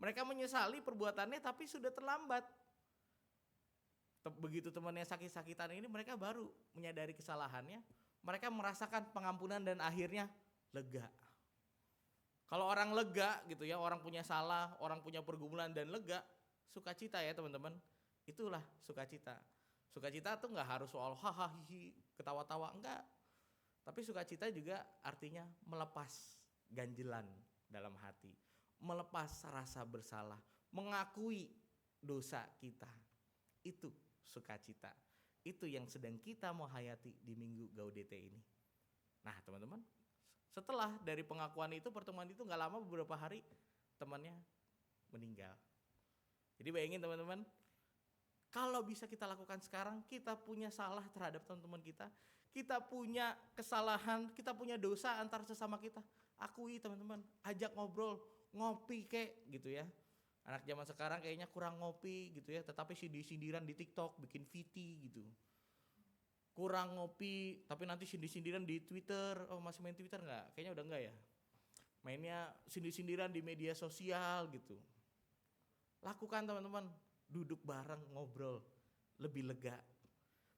Mereka menyesali perbuatannya tapi sudah terlambat. Begitu temannya sakit-sakitan ini mereka baru menyadari kesalahannya. Mereka merasakan pengampunan dan akhirnya lega. Kalau orang lega gitu ya, orang punya salah, orang punya pergumulan dan lega, sukacita ya teman-teman. Itulah sukacita. Sukacita tuh gak harus soal hahaha hihi, ketawa-tawa, enggak. Tapi sukacita juga artinya melepas ganjelan dalam hati. Melepas rasa bersalah, mengakui dosa kita. Itu sukacita. Itu yang sedang kita mau hayati di Minggu Gaudete ini. Nah teman-teman, setelah dari pengakuan itu, pertemuan itu gak lama, beberapa hari temannya meninggal. Jadi bayangin teman-teman, kalau bisa kita lakukan sekarang, kita punya salah terhadap teman-teman kita punya kesalahan, kita punya dosa antar sesama kita. Akui teman-teman, ajak ngobrol, ngopi kek gitu ya. Anak zaman sekarang kayaknya kurang ngopi gitu ya, tetapi sindiran di TikTok, bikin VT gitu. kurang ngopi, tapi nanti sindir-sindiran di Twitter. Oh, masih main Twitter nggak? Kayaknya udah nggak ya. Mainnya sindir-sindiran di media sosial gitu. Lakukan teman-teman, duduk bareng ngobrol, lebih lega.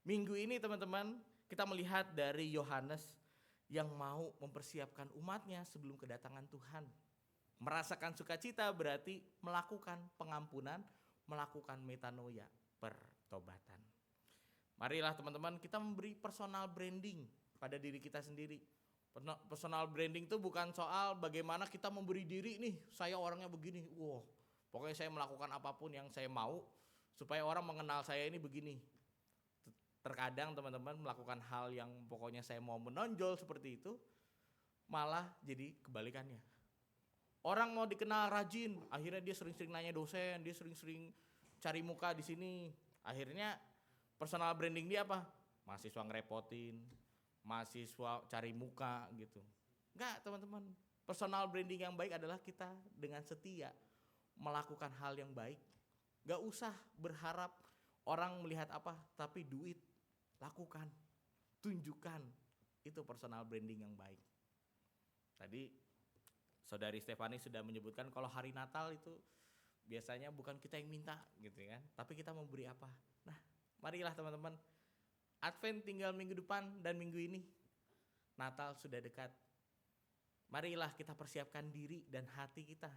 Minggu ini teman-teman, kita melihat dari Yohanes yang mau mempersiapkan umatnya sebelum kedatangan Tuhan. Merasakan sukacita berarti melakukan pengampunan, melakukan metanoia, pertobatan. Marilah teman-teman, kita memberi personal branding pada diri kita sendiri. Personal branding itu bukan soal bagaimana kita memberi diri nih, saya orangnya begini. Wow, pokoknya saya melakukan apapun yang saya mau supaya orang mengenal saya ini begini. Terkadang teman-teman melakukan hal yang pokoknya saya mau menonjol seperti itu, malah jadi kebalikannya. Orang mau dikenal rajin, akhirnya dia sering-sering nanya dosen, dia sering-sering cari muka di sini. Akhirnya personal branding dia apa? Mahasiswa ngerepotin, mahasiswa cari muka gitu. Enggak teman-teman, personal branding yang baik adalah kita dengan setia melakukan hal yang baik. Gak usah berharap orang melihat apa, tapi duit, lakukan, tunjukkan. Itu personal branding yang baik. Tadi Saudari Stefani sudah menyebutkan kalau hari Natal itu biasanya bukan kita yang minta gitu kan, tapi kita memberi apa. Nah, marilah teman-teman, Advent tinggal minggu depan dan minggu ini. Natal sudah dekat. Marilah kita persiapkan diri dan hati kita.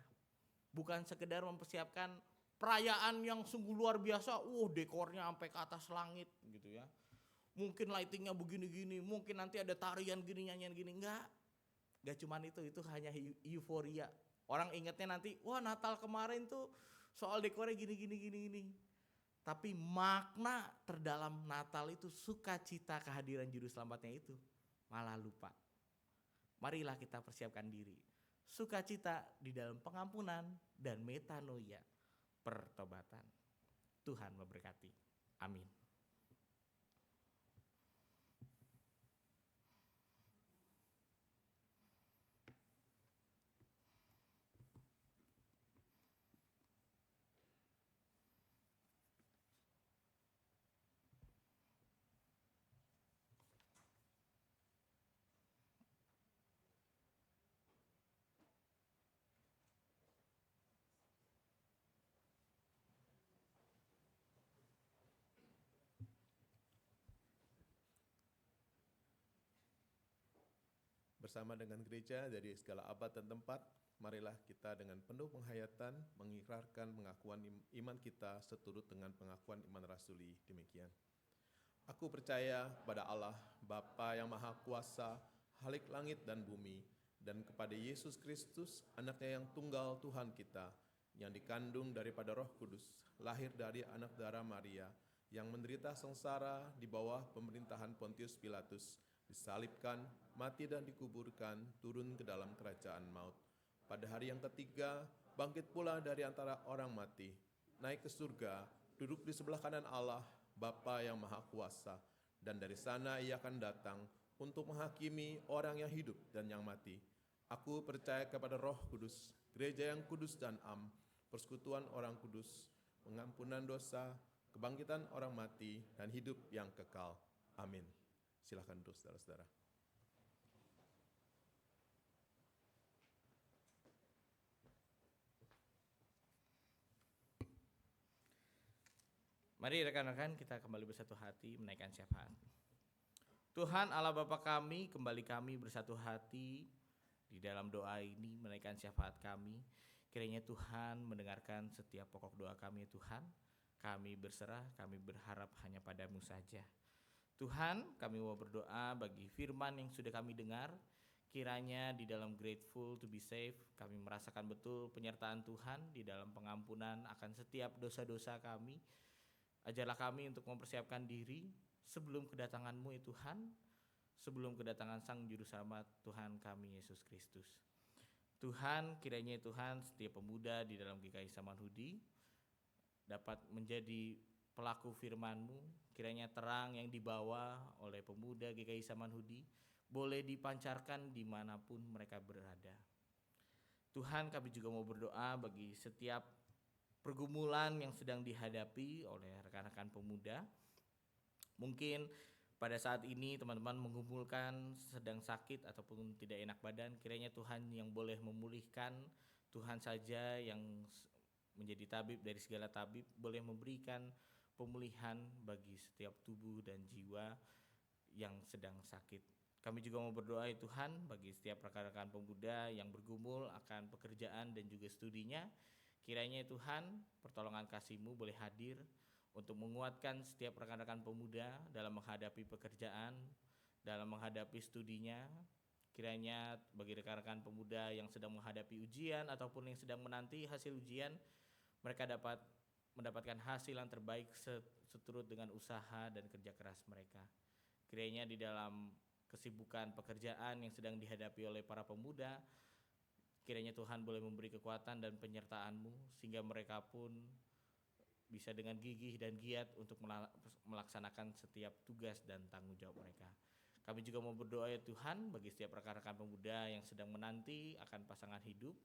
Bukan sekedar mempersiapkan perayaan yang sungguh luar biasa, dekornya sampai ke atas langit gitu ya. Mungkin lightingnya begini-gini, mungkin nanti ada tarian gini, nyanyian gini, enggak cuman itu hanya euforia. Orang ingatnya nanti, wah Natal kemarin tuh soal dekornya gini. Tapi makna terdalam Natal itu, sukacita kehadiran Juru Selamatnya itu malah lupa. Marilah kita persiapkan diri. Sukacita di dalam pengampunan dan metanoia, pertobatan. Tuhan memberkati. Amin. Bersama dengan gereja dari segala abad dan tempat, marilah kita dengan penuh penghayatan mengikrarkan pengakuan iman kita seturut dengan pengakuan iman rasuli demikian. Aku percaya pada Allah, Bapa yang Maha Kuasa, Khalik langit dan bumi, dan kepada Yesus Kristus, anaknya yang tunggal Tuhan kita, yang dikandung daripada Roh Kudus, lahir dari anak darah Maria, yang menderita sengsara di bawah pemerintahan Pontius Pilatus, disalibkan, mati dan dikuburkan, turun ke dalam kerajaan maut. Pada hari yang ketiga, bangkit pula dari antara orang mati, naik ke surga, duduk di sebelah kanan Allah, Bapa yang Maha Kuasa, dan dari sana ia akan datang untuk menghakimi orang yang hidup dan yang mati. Aku percaya kepada Roh Kudus, gereja yang kudus dan am, persekutuan orang kudus, pengampunan dosa, kebangkitan orang mati, dan hidup yang kekal. Amin. Silakan duduk saudara-saudara. Mari rekan-rekan kita kembali bersatu hati menaikkan syafaat. Tuhan Allah Bapa kami, kembali kami bersatu hati di dalam doa ini menaikkan syafaat kami. Kiranya Tuhan mendengarkan setiap pokok doa kami Tuhan. Kami berserah, kami berharap hanya padamu saja. Tuhan, kami mau berdoa bagi firman yang sudah kami dengar. Kiranya di dalam Grateful to be Saved, kami merasakan betul penyertaan Tuhan di dalam pengampunan akan setiap dosa-dosa kami. Ajarlah kami untuk mempersiapkan diri sebelum kedatangan-Mu ya Tuhan, sebelum kedatangan Sang Juru Selamat Tuhan kami Yesus Kristus. Tuhan, kiranya Tuhan setiap pemuda di dalam GKI Samanhudi dapat menjadi pelaku firman-Mu. Kiranya terang yang dibawa oleh pemuda GKI Samanhudi boleh dipancarkan dimanapun mereka berada. Tuhan, kami juga mau berdoa bagi setiap pergumulan yang sedang dihadapi oleh rekan-rekan pemuda. Mungkin pada saat ini teman-teman mengumpulkan sedang sakit ataupun tidak enak badan, kiranya Tuhan yang boleh memulihkan, Tuhan saja yang menjadi tabib dari segala tabib, boleh memberikan pemulihan bagi setiap tubuh dan jiwa yang sedang sakit. Kami juga mau berdoa ya Tuhan bagi setiap rekan-rekan pemuda yang bergumul akan pekerjaan dan juga studinya. Kiranya ya Tuhan pertolongan kasih-Mu boleh hadir untuk menguatkan setiap rekan-rekan pemuda dalam menghadapi pekerjaan, dalam menghadapi studinya. Kiranya bagi rekan-rekan pemuda yang sedang menghadapi ujian ataupun yang sedang menanti hasil ujian, mereka dapat mendapatkan hasil yang terbaik seturut dengan usaha dan kerja keras mereka. Kiranya di dalam kesibukan pekerjaan yang sedang dihadapi oleh para pemuda, kiranya Tuhan boleh memberi kekuatan dan penyertaan-Mu sehingga mereka pun bisa dengan gigih dan giat untuk melaksanakan setiap tugas dan tanggung jawab mereka. Kami juga mau berdoa ya Tuhan bagi setiap rekan-rekan pemuda yang sedang menanti akan pasangan hidup.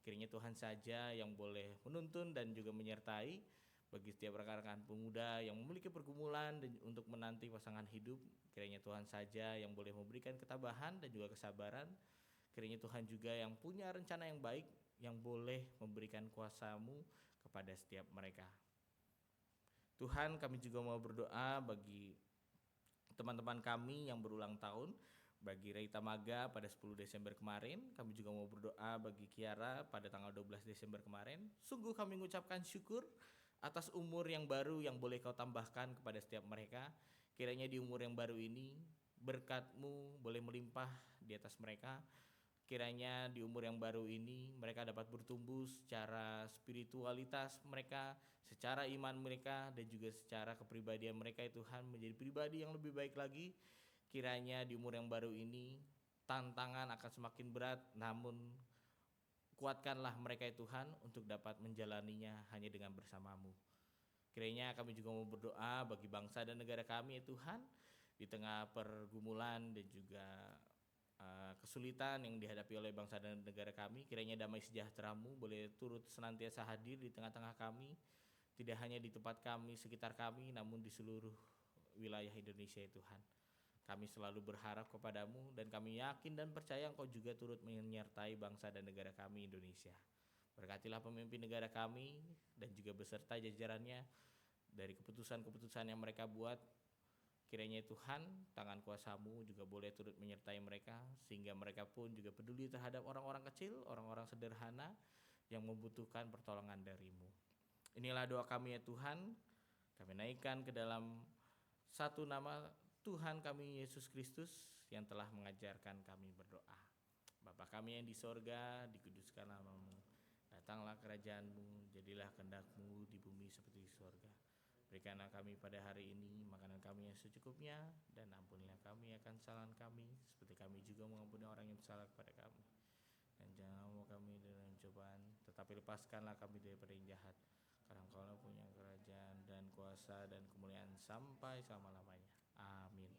Kiranya Tuhan saja yang boleh menuntun dan juga menyertai bagi setiap rekan-rekan pemuda yang memiliki pergumulan dan untuk menanti pasangan hidup. Kiranya Tuhan saja yang boleh memberikan ketabahan dan juga kesabaran. Kiranya Tuhan juga yang punya rencana yang baik yang boleh memberikan kuasa-Mu kepada setiap mereka. Tuhan, kami juga mau berdoa bagi teman-teman kami yang berulang tahun, bagi Reita Maga pada 10 Desember kemarin. Kami juga mau berdoa bagi Kiara pada tanggal 12 Desember kemarin. Sungguh kami mengucapkan syukur atas umur yang baru yang boleh Kau tambahkan kepada setiap mereka. Kiranya di umur yang baru ini berkat-Mu boleh melimpah di atas mereka. Kiranya di umur yang baru ini mereka dapat bertumbuh secara spiritualitas mereka, secara iman mereka, dan juga secara kepribadian mereka ya Tuhan menjadi pribadi yang lebih baik lagi. Kiranya di umur yang baru ini tantangan akan semakin berat, namun kuatkanlah mereka ya Tuhan untuk dapat menjalaninya hanya dengan bersama-Mu. Kiranya kami juga mau berdoa bagi bangsa dan negara kami ya Tuhan, di tengah pergumulan dan juga kesulitan yang dihadapi oleh bangsa dan negara kami. Kiranya damai sejahtera-Mu boleh turut senantiasa hadir di tengah-tengah kami, tidak hanya di tempat kami, sekitar kami, namun di seluruh wilayah Indonesia ya Tuhan. Kami selalu berharap kepada-Mu dan kami yakin dan percaya Engkau juga turut menyertai bangsa dan negara kami Indonesia. Berkatilah pemimpin negara kami dan juga beserta jajarannya dari keputusan-keputusan yang mereka buat. Kiranya Tuhan, tangan kuasa-Mu juga boleh turut menyertai mereka, sehingga mereka pun juga peduli terhadap orang-orang kecil, orang-orang sederhana yang membutuhkan pertolongan dari-Mu. Inilah doa kami ya Tuhan, kami naikkan ke dalam satu nama Tuhan kami Yesus Kristus yang telah mengajarkan kami berdoa. Bapa kami yang di sorga, dikuduskan nama-Mu, datanglah kerajaan-Mu, jadilah kehendak-Mu di bumi seperti di sorga. Berikanlah kami pada hari ini makanan kami yang secukupnya, dan ampunilah kami akan kesalahan kami, seperti kami juga mengampuni orang yang bersalah kepada kami. Dan jangan mau kami dalam cobaan, tetapi lepaskanlah kami daripada yang jahat. Karena Engkau punya kerajaan dan kuasa dan kemuliaan sampai selama-lamanya. Amin.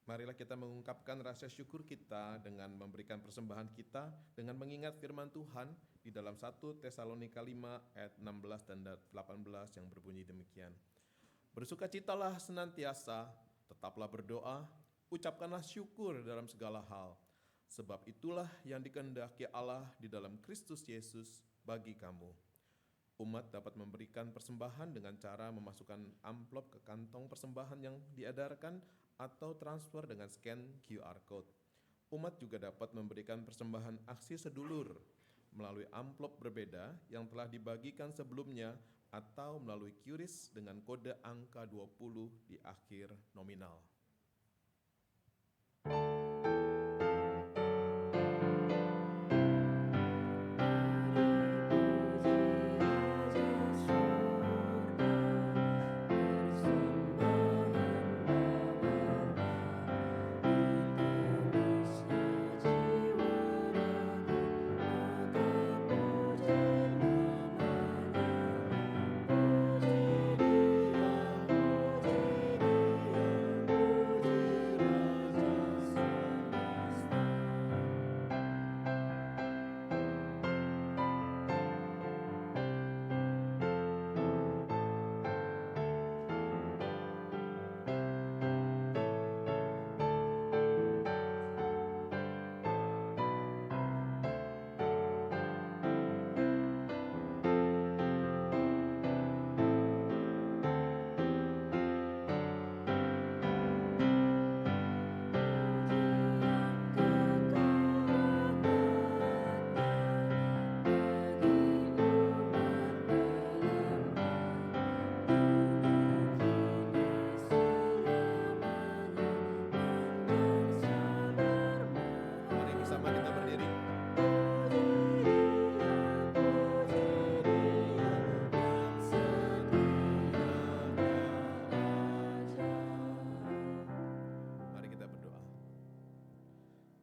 Marilah kita mengungkapkan rasa syukur kita dengan memberikan persembahan kita dengan mengingat firman Tuhan di dalam 1 Tesalonika 5 ayat 16 dan 18 yang berbunyi demikian. Bersukacitalah senantiasa, tetaplah berdoa, ucapkanlah syukur dalam segala hal, sebab itulah yang dikehendaki Allah di dalam Kristus Yesus bagi kamu. Umat dapat memberikan persembahan dengan cara memasukkan amplop ke kantong persembahan yang diedarkan atau transfer dengan scan QR Code. Umat juga dapat memberikan persembahan aksi sedulur melalui amplop berbeda yang telah dibagikan sebelumnya atau melalui QRIS dengan kode angka 20 di akhir nominal.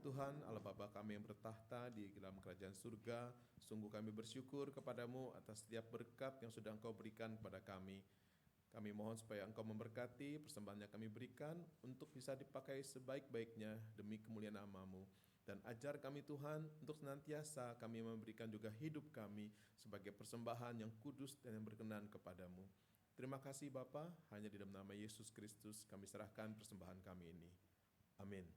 Tuhan, Allah Bapa kami yang bertahta di dalam kerajaan surga, sungguh kami bersyukur kepadamu atas setiap berkat yang sudah Engkau berikan kepada kami. Kami mohon supaya Engkau memberkati persembahan yang kami berikan untuk bisa dipakai sebaik-baiknya demi kemuliaan nama-Mu. Dan ajar kami Tuhan untuk senantiasa kami memberikan juga hidup kami sebagai persembahan yang kudus dan yang berkenan kepadamu. Terima kasih Bapa, hanya di dalam nama Yesus Kristus kami serahkan persembahan kami ini. Amin.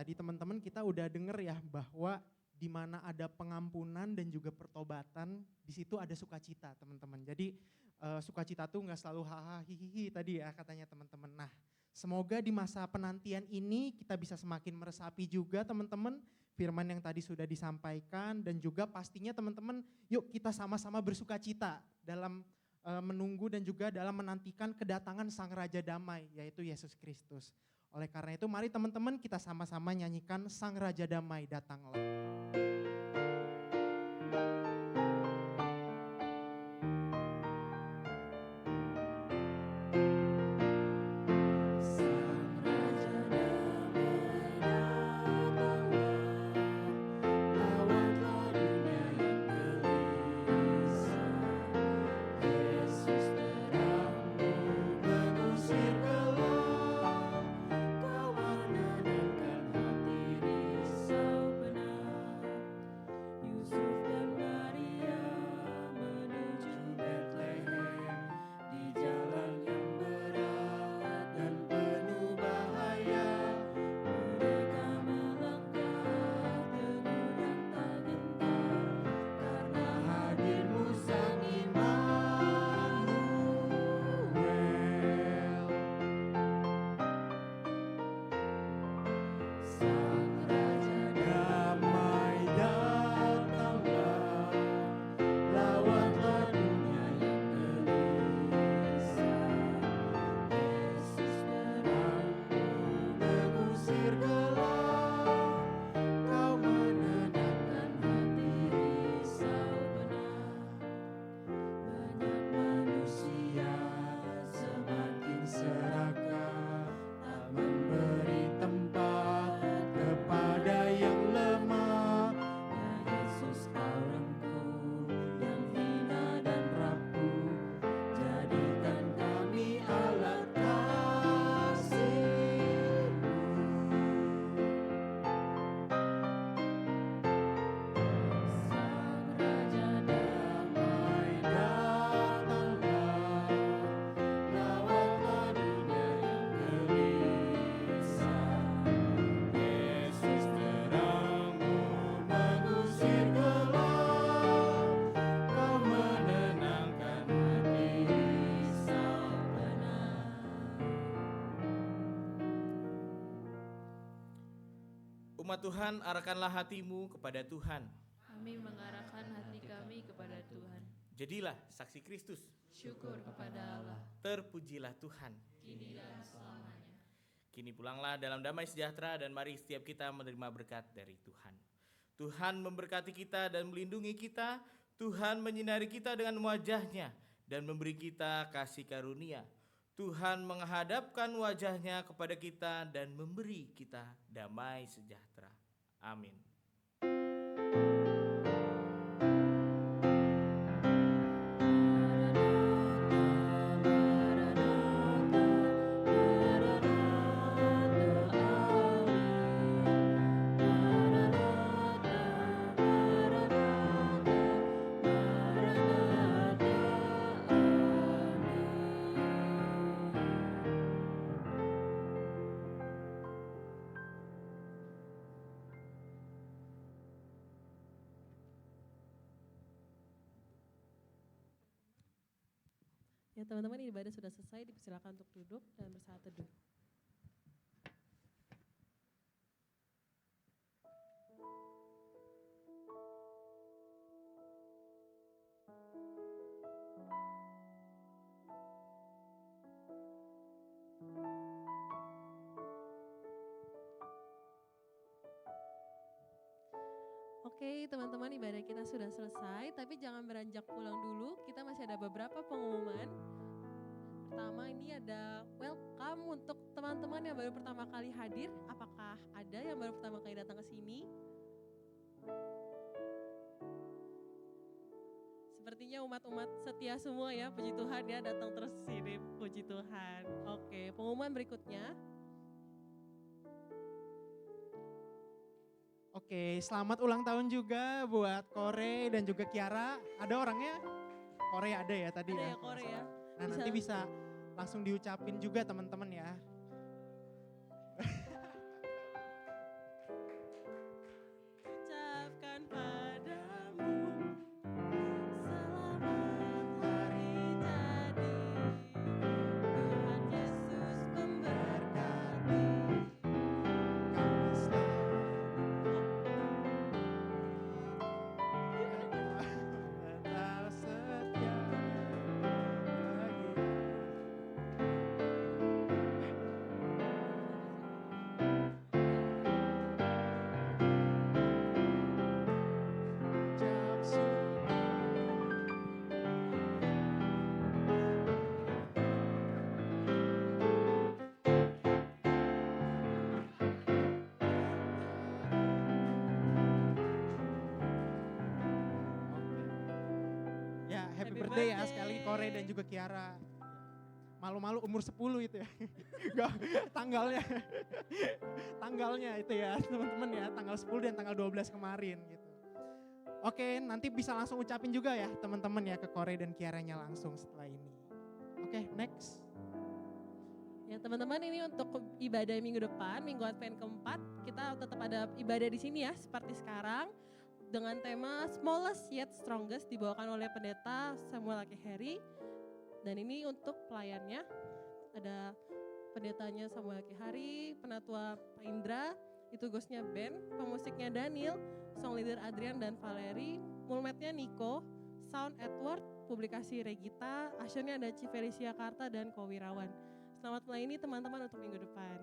Tadi teman-teman kita udah denger ya bahwa di mana ada pengampunan dan juga pertobatan, di situ ada sukacita teman-teman. Jadi sukacita tuh nggak selalu hahaha hihihi tadi ya katanya teman-teman. Nah, semoga di masa penantian ini kita bisa semakin meresapi juga teman-teman firman yang tadi sudah disampaikan, dan juga pastinya teman-teman yuk kita sama-sama bersukacita dalam menunggu dan juga dalam menantikan kedatangan Sang Raja Damai, yaitu Yesus Kristus. Oleh karena itu mari teman-teman kita sama-sama nyanyikan Sang Raja Damai Datanglah. Umat Tuhan, arahkanlah hatimu kepada Tuhan. Kami mengarahkan hati kami kepada Tuhan. Jadilah saksi Kristus. Syukur kepada Allah. Terpujilah Tuhan. Kini dan selamanya. Kini pulanglah dalam damai sejahtera dan mari setiap kita menerima berkat dari Tuhan. Tuhan memberkati kita dan melindungi kita. Tuhan menyinari kita dengan wajah-Nya dan memberi kita kasih karunia. Tuhan menghadapkan wajah-Nya kepada kita dan memberi kita damai sejahtera. Amin. Oke teman-teman, ibadah sudah selesai, dipersilakan untuk duduk dan bersaat teduh. Oke teman-teman, ibadah kita sudah selesai, tapi jangan beranjak pulang dulu, kita masih ada beberapa pengumuman. Pertama ini ada welcome untuk teman-teman yang baru pertama kali hadir. Apakah ada yang baru pertama kali datang ke sini? Sepertinya umat-umat setia semua ya, puji Tuhan ya, datang terus sini, puji Tuhan. Oke, pengumuman berikutnya. Oke, selamat ulang tahun juga buat Kore dan juga Kiara. Ada orangnya? Kore ada ya tadi Ada ya? ya Kore ya. Nah nanti bisa langsung diucapin juga teman-teman ya. Ucapkan padamu selamat hari jadi, Tuhan Yesus memberkati. Tetap setia bagi ucap syukur. Ya, happy birthday ya sekali Kore dan juga Kiara. Malu-malu umur 10 itu ya. Enggak, tanggalnya. Tanggalnya itu ya, teman-teman ya, tanggal 10 dan tanggal 12 kemarin gitu. Oke, nanti bisa langsung ucapin juga ya teman-teman ya ke Kore dan Kiaranya langsung setelah ini. Oke, next. Ya teman-teman, ini untuk ibadah minggu depan, minggu Advent keempat, kita tetap ada ibadah di sini ya, seperti sekarang. Dengan tema Smallest Yet Strongest, dibawakan oleh pendeta Samuel Akeheri. Dan ini untuk pelayannya, ada pendetanya Samuel Akeheri, penatua Pak Indra, itu ghostnya Ben, pemusiknya Daniel, song leader Adrian dan Valeri, mulmetnya Nico, sound Edward, publikasi Regita, ushernya ada Cifelicia Karta dan Kowirawan. Selamat melayani teman-teman untuk minggu depan.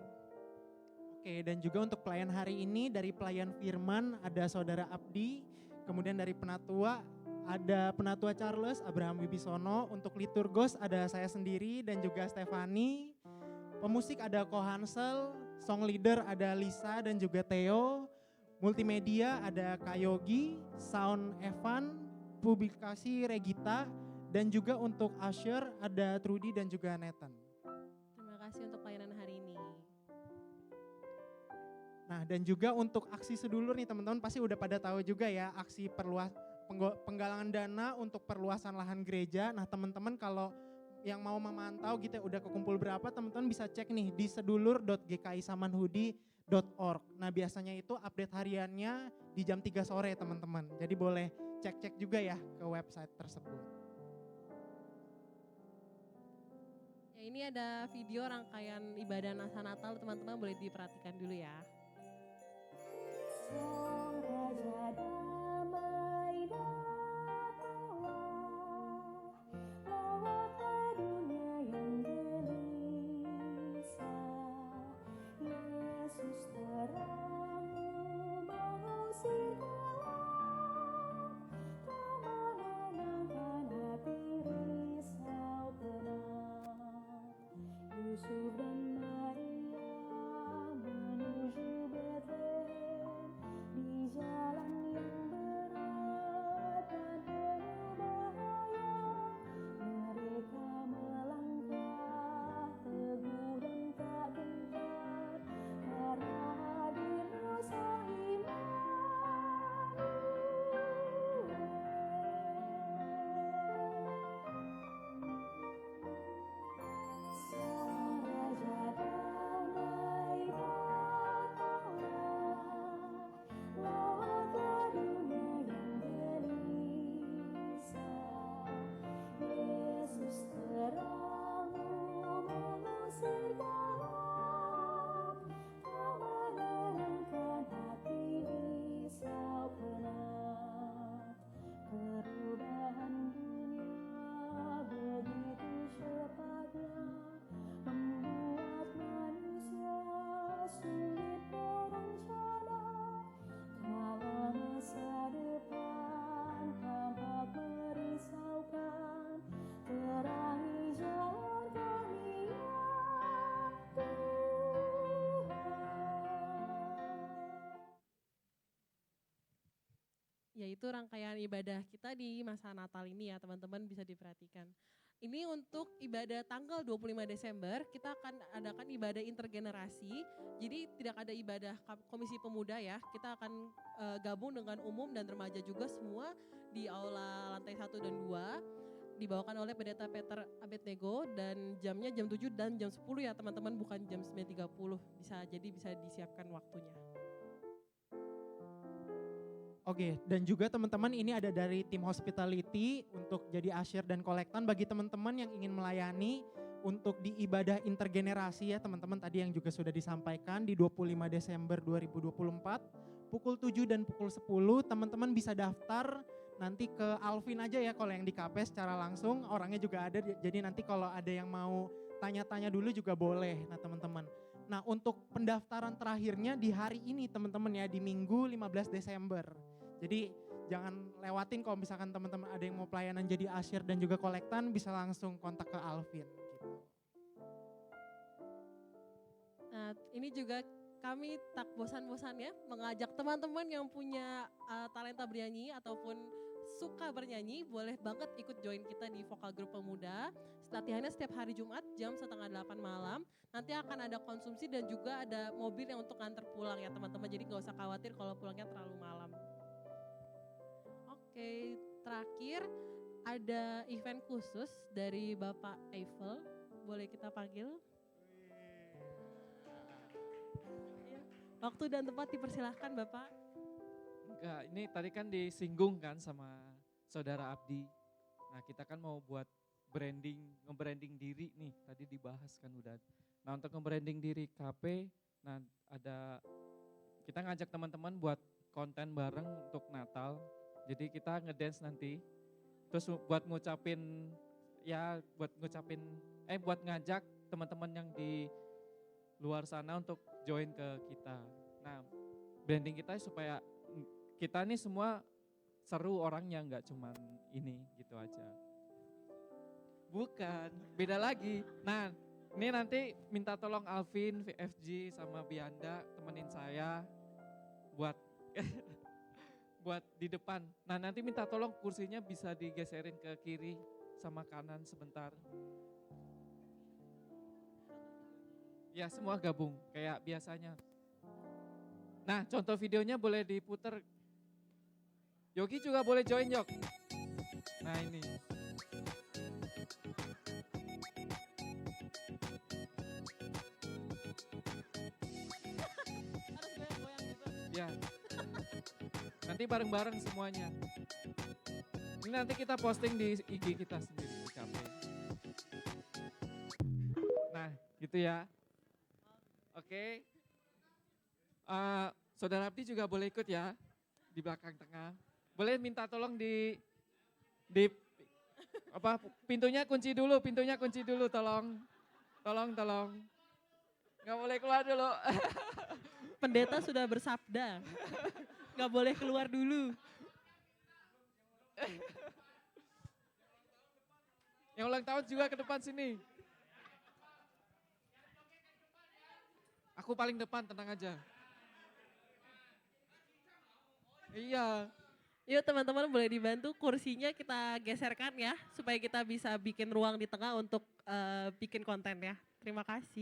Oke, dan juga untuk pelayan hari ini dari pelayan Firman ada Saudara Abdi, kemudian dari penatua ada penatua Charles Abraham Wibisono, untuk liturgos ada saya sendiri dan juga Stefani, pemusik ada Ko Hansel, song leader ada Lisa dan juga Theo, multimedia ada Kayogi, sound Evan, publikasi Regita, dan juga untuk usher ada Trudy dan juga Nathan. Terima kasih untuk pelayanan hari ini. Nah, dan juga untuk aksi sedulur nih teman-teman pasti udah pada tahu juga ya, aksi penggalangan dana untuk perluasan lahan gereja. Nah, teman-teman kalau yang mau memantau gitu ya, udah kekumpul berapa, teman-teman bisa cek nih di sedulur.gkisamanhudi.org. Nah, biasanya itu update hariannya di jam 3 sore teman-teman. Jadi boleh cek-cek juga ya ke website tersebut. Ya, ini ada video rangkaian ibadah Natal, teman-teman boleh diperhatikan dulu ya. Sang Raja damai datanglah, lawatlah dunia yang gelisah. Yesus terangmu mengusir gelap, telah menenangkan hati risau penat. Yusuf dan Maria menuju Betlehem, di yaitu rangkaian ibadah kita di masa Natal ini ya teman-teman bisa diperhatikan. Ini untuk ibadah tanggal 25 Desember, kita akan adakan ibadah intergenerasi. Jadi tidak ada ibadah komisi pemuda ya, kita akan gabung dengan umum dan remaja juga semua di aula lantai 1 dan 2. Dibawakan oleh Pendeta Peter Abednego dan jamnya jam 7 dan jam 10 ya teman-teman, bukan jam 9.30. Bisa disiapkan waktunya. Oke, dan juga teman-teman ini ada dari tim hospitality untuk jadi usher dan kolektan bagi teman-teman yang ingin melayani untuk di ibadah intergenerasi ya teman-teman, tadi yang juga sudah disampaikan di 25 Desember 2024 pukul 7 dan pukul 10 teman-teman bisa daftar nanti ke Alvin aja ya kalau yang di KP secara langsung, orangnya juga ada, jadi nanti kalau ada yang mau tanya-tanya dulu juga boleh. Nah teman-teman, nah untuk pendaftaran terakhirnya di hari ini teman-teman ya, di Minggu 15 Desember. Jadi jangan lewatin kalau misalkan teman-teman ada yang mau pelayanan jadi usher dan juga kolektan, bisa langsung kontak ke Alvin gitu. Nah, ini juga kami tak bosan-bosannya mengajak teman-teman yang punya talenta bernyanyi ataupun suka bernyanyi, boleh banget ikut join kita di vokal grup pemuda. Latihannya setiap hari Jumat jam 7:30 malam. Nanti akan ada konsumsi dan juga ada mobil yang untuk nganter pulang ya teman-teman. Jadi gak usah khawatir kalau pulangnya terlalu malam. Oke, terakhir ada event khusus dari Bapak Eiffel. Boleh kita panggil? Waktu dan tempat dipersilahkan Bapak. Enggak, ini tadi kan disinggung kan sama Saudara Abdi. Nah kita kan mau buat nge-branding diri nih, tadi dibahas kan udah. Nah untuk nge-branding diri KP, nah kita ngajak teman-teman buat konten bareng untuk Natal. Jadi kita ngedance nanti, terus buat buat ngajak teman-teman yang di luar sana untuk join ke kita. Nah branding kita supaya kita nih semua seru orangnya, nggak cuman ini gitu aja. Bukan, beda lagi. Nah ini nanti minta tolong Alvin, VFG sama Bianda temenin saya buat buat di depan. Nah nanti minta tolong kursinya bisa digeserin ke kiri sama kanan sebentar. Ya semua gabung kayak biasanya. Nah contoh videonya boleh diputer. Yogi juga boleh join Yok. Nah ini. Harus goyang-goyang gitu. Ya. Nanti bareng-bareng semuanya. Ini nanti kita posting di IG kita sendiri di KP. Nah, gitu ya. Oke. Saudara Abdi juga boleh ikut ya di belakang tengah. Boleh minta tolong di pintunya kunci dulu tolong. Tolong. Nggak boleh keluar dulu. Pendeta sudah bersabda, gak boleh keluar dulu. Yang ulang tahun juga ke depan sini. Aku paling depan, tenang aja. Iya. Yuk teman-teman boleh dibantu kursinya kita geserkan ya, supaya kita bisa bikin ruang di tengah untuk bikin konten ya. Terima kasih.